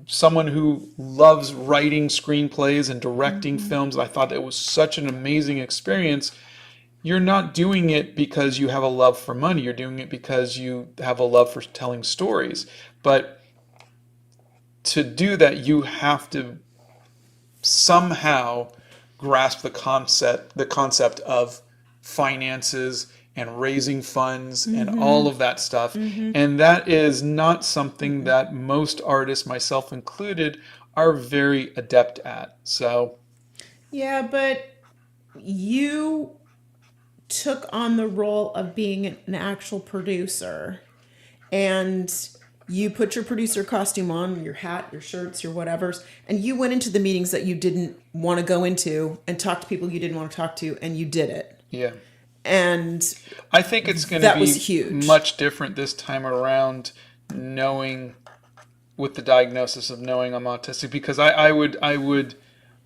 someone who loves writing screenplays and directing films, I thought it was such an amazing experience. You're not doing it because you have a love for money. You're doing it because you have a love for telling stories. But to do that, you have to somehow grasp the concept of finances and raising funds and all of that stuff. And that is not something that most artists, myself included, are very adept at. So Yeah, but you took on the role of being an actual producer, and you put your producer costume on, your hat, your shirts, your whatevers, and you went into the meetings that you didn't want to go into and talk to people you didn't want to talk to, and you did it. yeah. And I think it's going to that be was huge. much different this time around, knowing with the diagnosis of knowing I'm autistic, because I would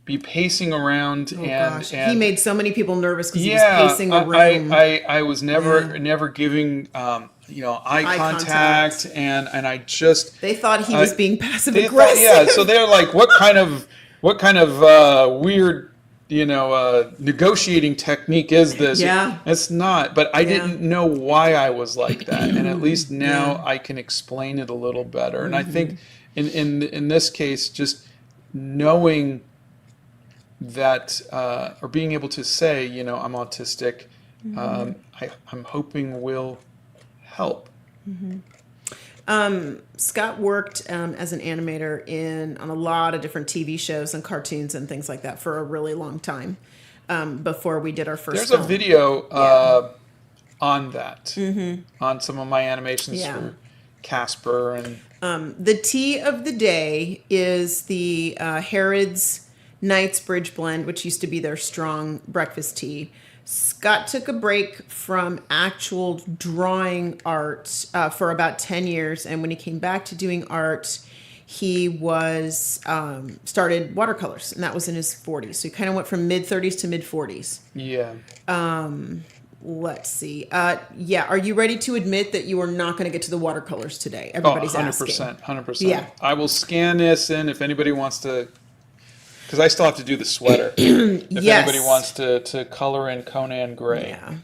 be pacing around and he made so many people nervous because yeah, he was pacing the room. I was never giving eye contact, and I just They thought he was being passive they aggressive. thought, yeah, so they're like, what kind of weird negotiating technique is this? Yeah. It's not, but I didn't know why I was like that, and at least now I can explain it a little better. And I think in this case, just knowing that or being able to say, I'm autistic, I'm hoping will help. Scott worked as an animator on a lot of different TV shows and cartoons and things like that for a really long time before we did our first There's film. a video on that, on some of my animations for Casper. And the tea of the day is the Harrods Knightsbridge blend, which used to be their strong breakfast tea. Scott took a break from actual drawing art for about 10 years. And when he came back to doing art, he was started watercolors, and that was in his 40s. So he kind of went from mid-30s to mid-40s. yeah. Let's see. Are you ready to admit that you are not going to get to the watercolors today? Everybody's 100%, 100%. Yeah. I will scan this in if anybody wants to, because I still have to do the sweater. If anybody wants to color in Conan gray. Yeah.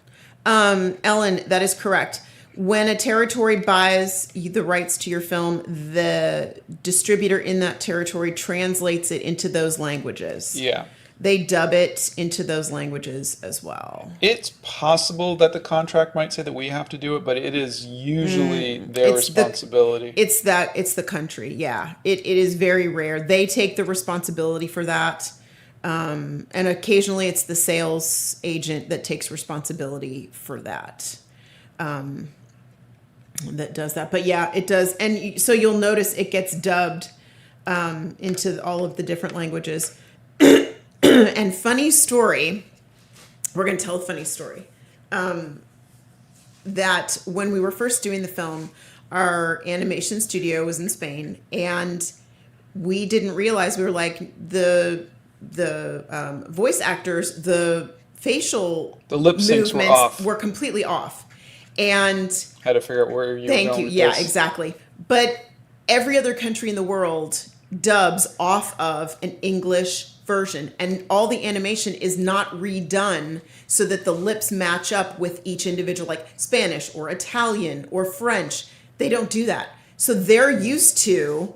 Ellen, that is correct. When a territory buys the rights to your film, the distributor in that territory translates it into those languages. Yeah. They dub it into those languages as well. It's possible that the contract might say that we have to do it, but it is usually their responsibility. It's the country, yeah. It is very rare. They take the responsibility for that. And occasionally it's the sales agent that takes responsibility for that. That does that. But yeah, it does. And so you'll notice it gets dubbed into all of the different languages. And funny story, we're going to tell a funny story. That when we were first doing the film, our animation studio was in Spain, and we didn't realize, we were like, the voice actors, the lip syncs were off. Were completely off. And had to figure out where you were going with yeah, this. exactly. But every other country in the world dubs off of an English version, and all the animation is not redone so that the lips match up with each individual, like Spanish or Italian or French. They don't do that. So they're used to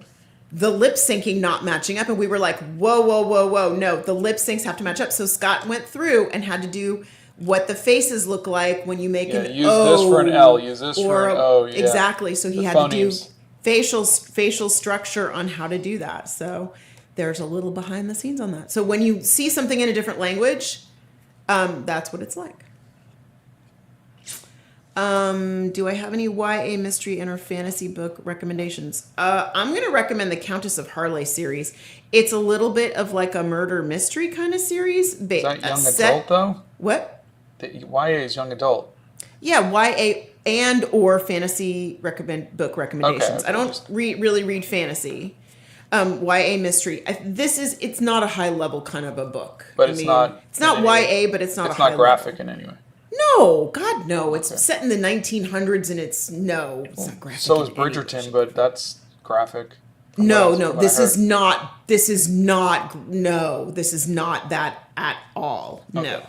the lip syncing not matching up, and we were like, whoa, no, the lip syncs have to match up. So Scott went through and had to do what the faces look like when you make an use O. this for an L, use this for an O. Yeah. Exactly. So he The had phonemes. to do facial structure on how to do that. So there's a little behind the scenes on that. So when you see something in a different language, that's what it's like. Do I have any YA mystery and or fantasy book recommendations? I'm going to recommend the Countess of Harley series. It's a little bit of like a murder mystery kind of series. Is that young adult though? What? The YA is young adult. Yeah, YA and or fantasy book recommendations. Okay. I don't really read fantasy. YA mystery. It's not a high level kind of a book. But it's not. It's not YA, but it's not. It's a high not graphic level. in any way. No, God, no. It's set in the 1900s, and it's not graphic. So is in any Bridgerton, way. but that's graphic. No. This is not that at all. Okay.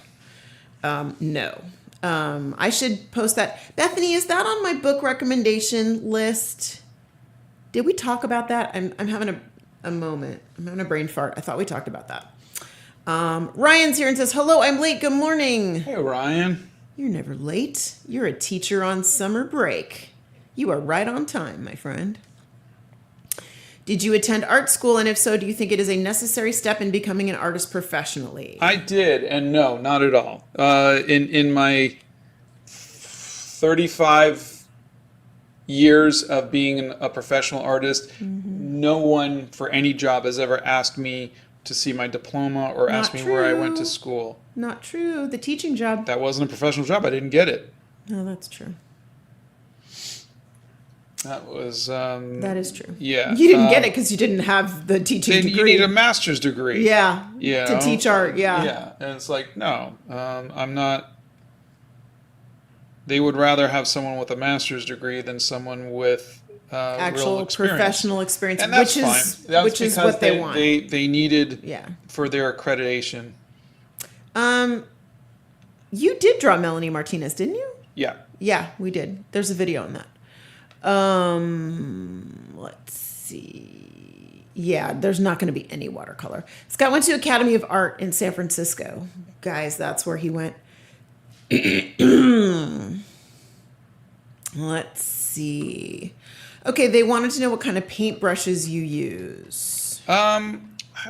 No. I should post that. Bethany, is that on my book recommendation list? Did we talk about that? I'm having a moment. I'm having a brain fart. I thought we talked about that. Ryan's here and says, hello, I'm late. Good morning. Hey, Ryan. You're never late. You're a teacher on summer break. You are right on time, my friend. Did you attend art school? And if so, do you think it is a necessary step in becoming an artist professionally? I did, and no, not at all. In my 35 years of being a professional artist, no one for any job has ever asked me to see my diploma or asked me where I went to school. Not true. The teaching job. That wasn't a professional job. I didn't get it. No, that's true. That was... that is true. Yeah. You didn't get it because you didn't have the teaching degree. You need a master's degree. Yeah. You know? To teach art, yeah. Yeah. And it's like, no, I'm not... They would rather have someone with a master's degree than someone with actual real experience. Professional experience, and that's which fine. is That's which is because what they want. They needed Yeah. for their accreditation. You did draw Melanie Martinez, didn't you? Yeah. Yeah, we did. There's a video on that. Let's see. Yeah, there's not going to be any watercolor. Scott went to Academy of Art in San Francisco. Guys, that's where he went. Let's see. Okay, they wanted to know what kind of paintbrushes you use. I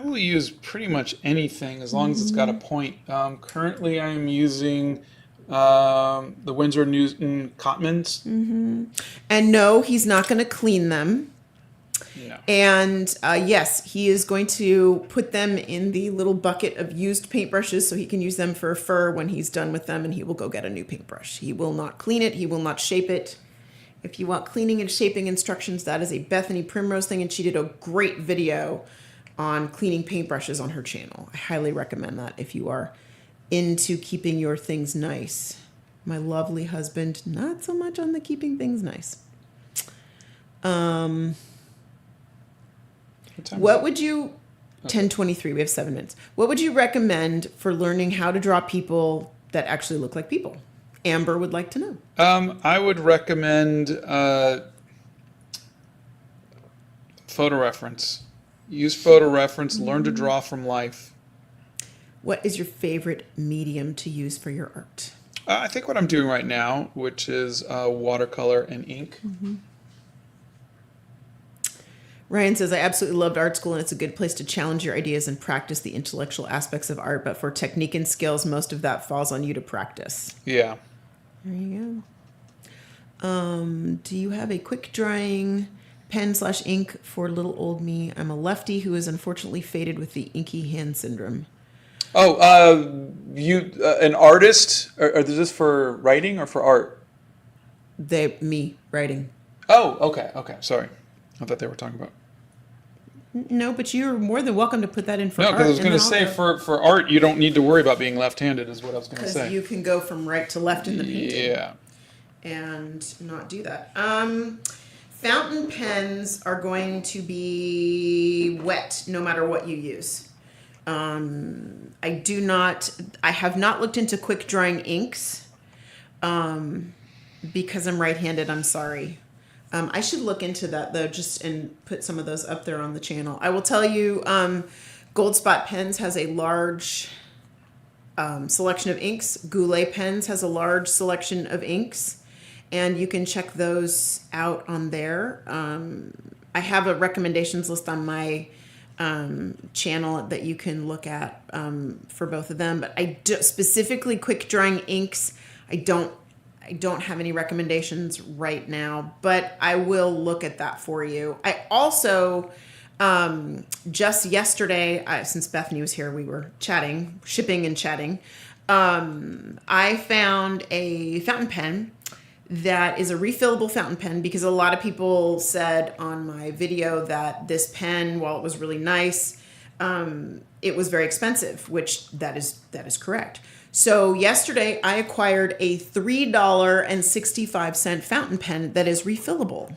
will use pretty much anything as long as it's got a point. Currently, I'm using the Winsor Newton Cotmans. And no, he's not going to clean them. No. And yes, he is going to put them in the little bucket of used paintbrushes so he can use them for fur when he's done with them, and he will go get a new paintbrush. He will not clean it. He will not shape it. If you want cleaning and shaping instructions, that is a Bethany Primrose thing, and she did a great video on cleaning paintbrushes on her channel. I highly recommend that if you are into keeping your things nice. My lovely husband, not so much on the keeping things nice. What would you, 10:23, we have 7 minutes. What would you recommend for learning how to draw people that actually look like people? Amber would like to know. I would recommend photo reference. Use photo reference. Learn to draw from life. What is your favorite medium to use for your art? I think what I'm doing right now, which is watercolor and ink. Ryan says, I absolutely loved art school, and it's a good place to challenge your ideas and practice the intellectual aspects of art. But for technique and skills, most of that falls on you to practice. Yeah. There you go. Do you have a quick drying pen/ink for little old me? I'm a lefty who is unfortunately faded with the inky hand syndrome. Oh, you an artist? Or is this for writing or for art? Me writing. Oh, okay. Sorry. I thought they were talking about. No, but you're more than welcome to put that in for No, art. because I was going to say for art, you don't need to worry about being left-handed, is what I was going to say. Because you can go from right to left in the painting. Yeah. And not do that. Fountain pens are going to be wet no matter what you use. I have not looked into quick drying inks because I'm right-handed. I'm sorry. I should look into that though, and put some of those up there on the channel. I will tell you, Gold Spot Pens has a large selection of inks. Goulet Pens has a large selection of inks, and you can check those out on there. I have a recommendations list on my channel that you can look at for both of them. But specifically quick drying inks, I don't have any recommendations right now, but I will look at that for you. I also, just yesterday, since Bethany was here, we were chatting, shipping and chatting. I found a fountain pen that is a refillable fountain pen, because a lot of people said on my video that this pen, while it was really nice, it was very expensive, which that is correct. So yesterday I acquired a $3.65 fountain pen that is refillable.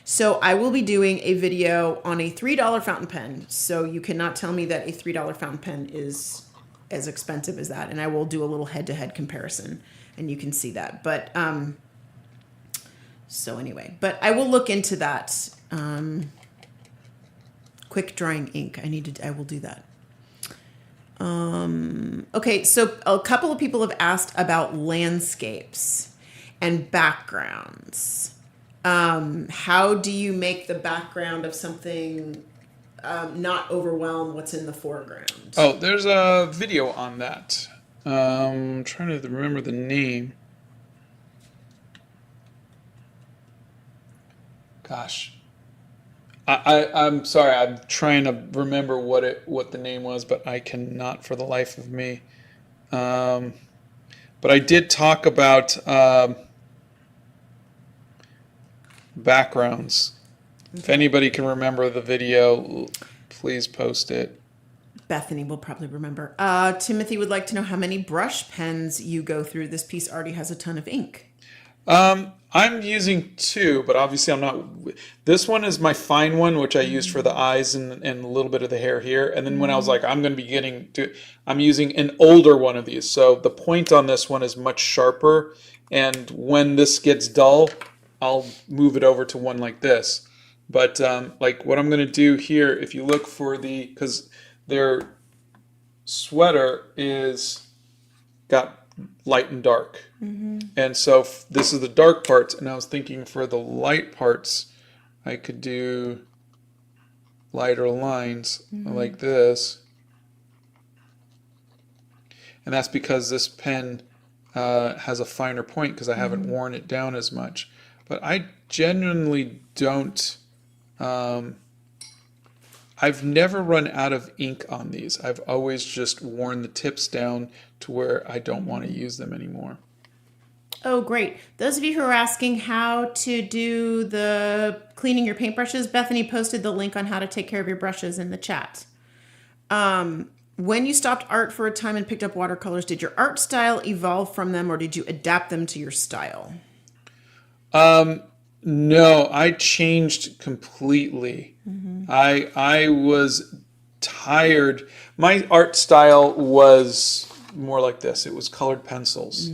So I will be doing a video on a $3 fountain pen. So you cannot tell me that a $3 fountain pen is as expensive as that. And I will do a little head-to-head comparison, and you can see that. But so anyway, but I will look into that. Quick drying ink. I will do that. Okay, so a couple of people have asked about landscapes and backgrounds. How do you make the background of something not overwhelm what's in the foreground? Oh, there's a video on that. I'm trying to remember the name. Gosh. I'm sorry. I'm trying to remember what the name was, but I cannot for the life of me. But I did talk about backgrounds. If anybody can remember the video, please post it. Bethany will probably remember. Timothy would like to know how many brush pens you go through. This piece already has a ton of ink. I'm using two, but obviously I'm not. This one is my fine one, which I used for the eyes and a little bit of the hair here. And then when I was like, I'm going to be getting to, I'm using an older one of these. So the point on this one is much sharper. And when this gets dull, I'll move it over to one like this. But like what I'm going to do here, if you look for because their sweater is got light and dark. And so this is the dark parts, and I was thinking for the light parts, I could do lighter lines like this. And that's because this pen has a finer point because I haven't worn it down as much. But I genuinely don't... I've never run out of ink on these. I've always just worn the tips down to where I don't want to use them anymore. Oh, great. Those of you who are asking how to do the cleaning your paintbrushes, Bethany posted the link on how to take care of your brushes in the chat. When you stopped art for a time and picked up watercolors, did your art style evolve from them or did you adapt them to your style? No, I changed completely. I was tired. My art style was more like this. It was colored pencils.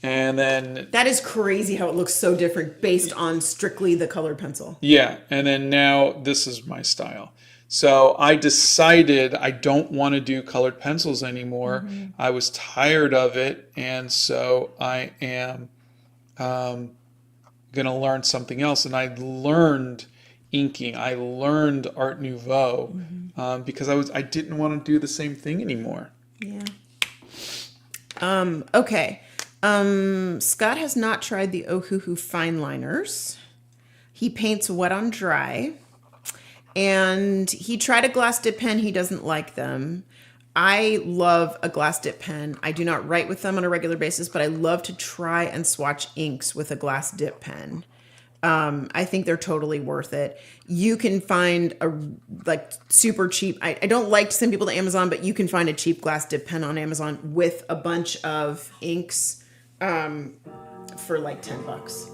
And then... That is crazy how it looks so different based on strictly the colored pencil. Yeah, and then now this is my style. So I decided I don't want to do colored pencils anymore. I was tired of it, and so I am going to learn something else. And I learned inking. I learned Art Nouveau because I didn't want to do the same thing anymore. Yeah. Okay. Scott has not tried the Ohuhu fine liners. He paints wet on dry. And he tried a glass dip pen. He doesn't like them. I love a glass dip pen. I do not write with them on a regular basis, but I love to try and swatch inks with a glass dip pen. I think they're totally worth it. You can find a super cheap. I don't like to send people to Amazon, but you can find a cheap glass dip pen on Amazon with a bunch of inks for like $10.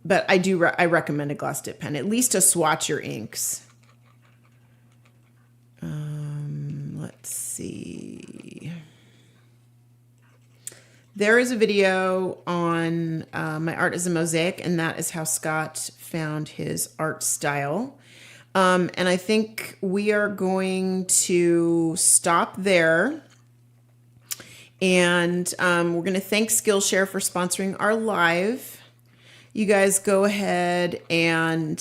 But I recommend a glass dip pen, at least to swatch your inks. Let's see. There is a video on My Art is a Mosaic, and that is how Scott found his art style. And I think we are going to stop there. And we're going to thank Skillshare for sponsoring our live. You guys go ahead and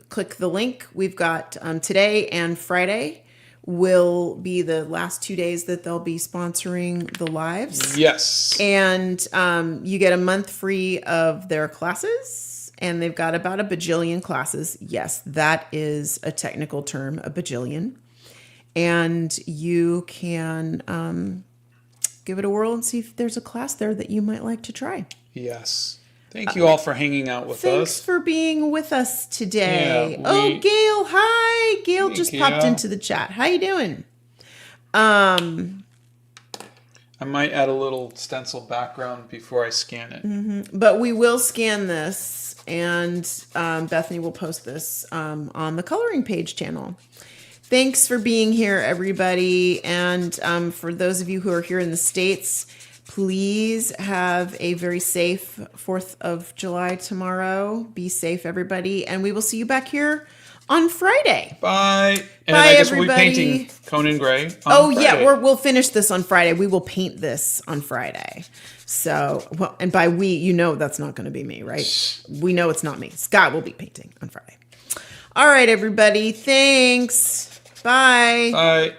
click the link. We've got today and Friday will be the last 2 days that they'll be sponsoring the lives. Yes. And you get a month free of their classes. And they've got about a bajillion classes. Yes, that is a technical term, a bajillion. And you can give it a whirl and see if there's a class there that you might like to try. Yes. Thank you all for hanging out with us. Thanks for being with us today. Yeah, Gail, hi. Gail Hey, just Gail. popped into the chat. How you doing? I might add a little stencil background before I scan it. But we will scan this, and Bethany will post this on the coloring page channel. Thanks for being here, everybody. And for those of you who are here in the States, please have a very safe 4th of July tomorrow. Be safe, everybody. And we will see you back here on Friday. Bye. And Bye, I guess we'll everybody. be painting Conan Gray on Oh Friday. yeah, we'll finish this on Friday. We will paint this on Friday. So, well, and by we, you know that's not going to be me, right? We know it's not me. Scott will be painting on Friday. All right, everybody. Thanks. Bye. Bye.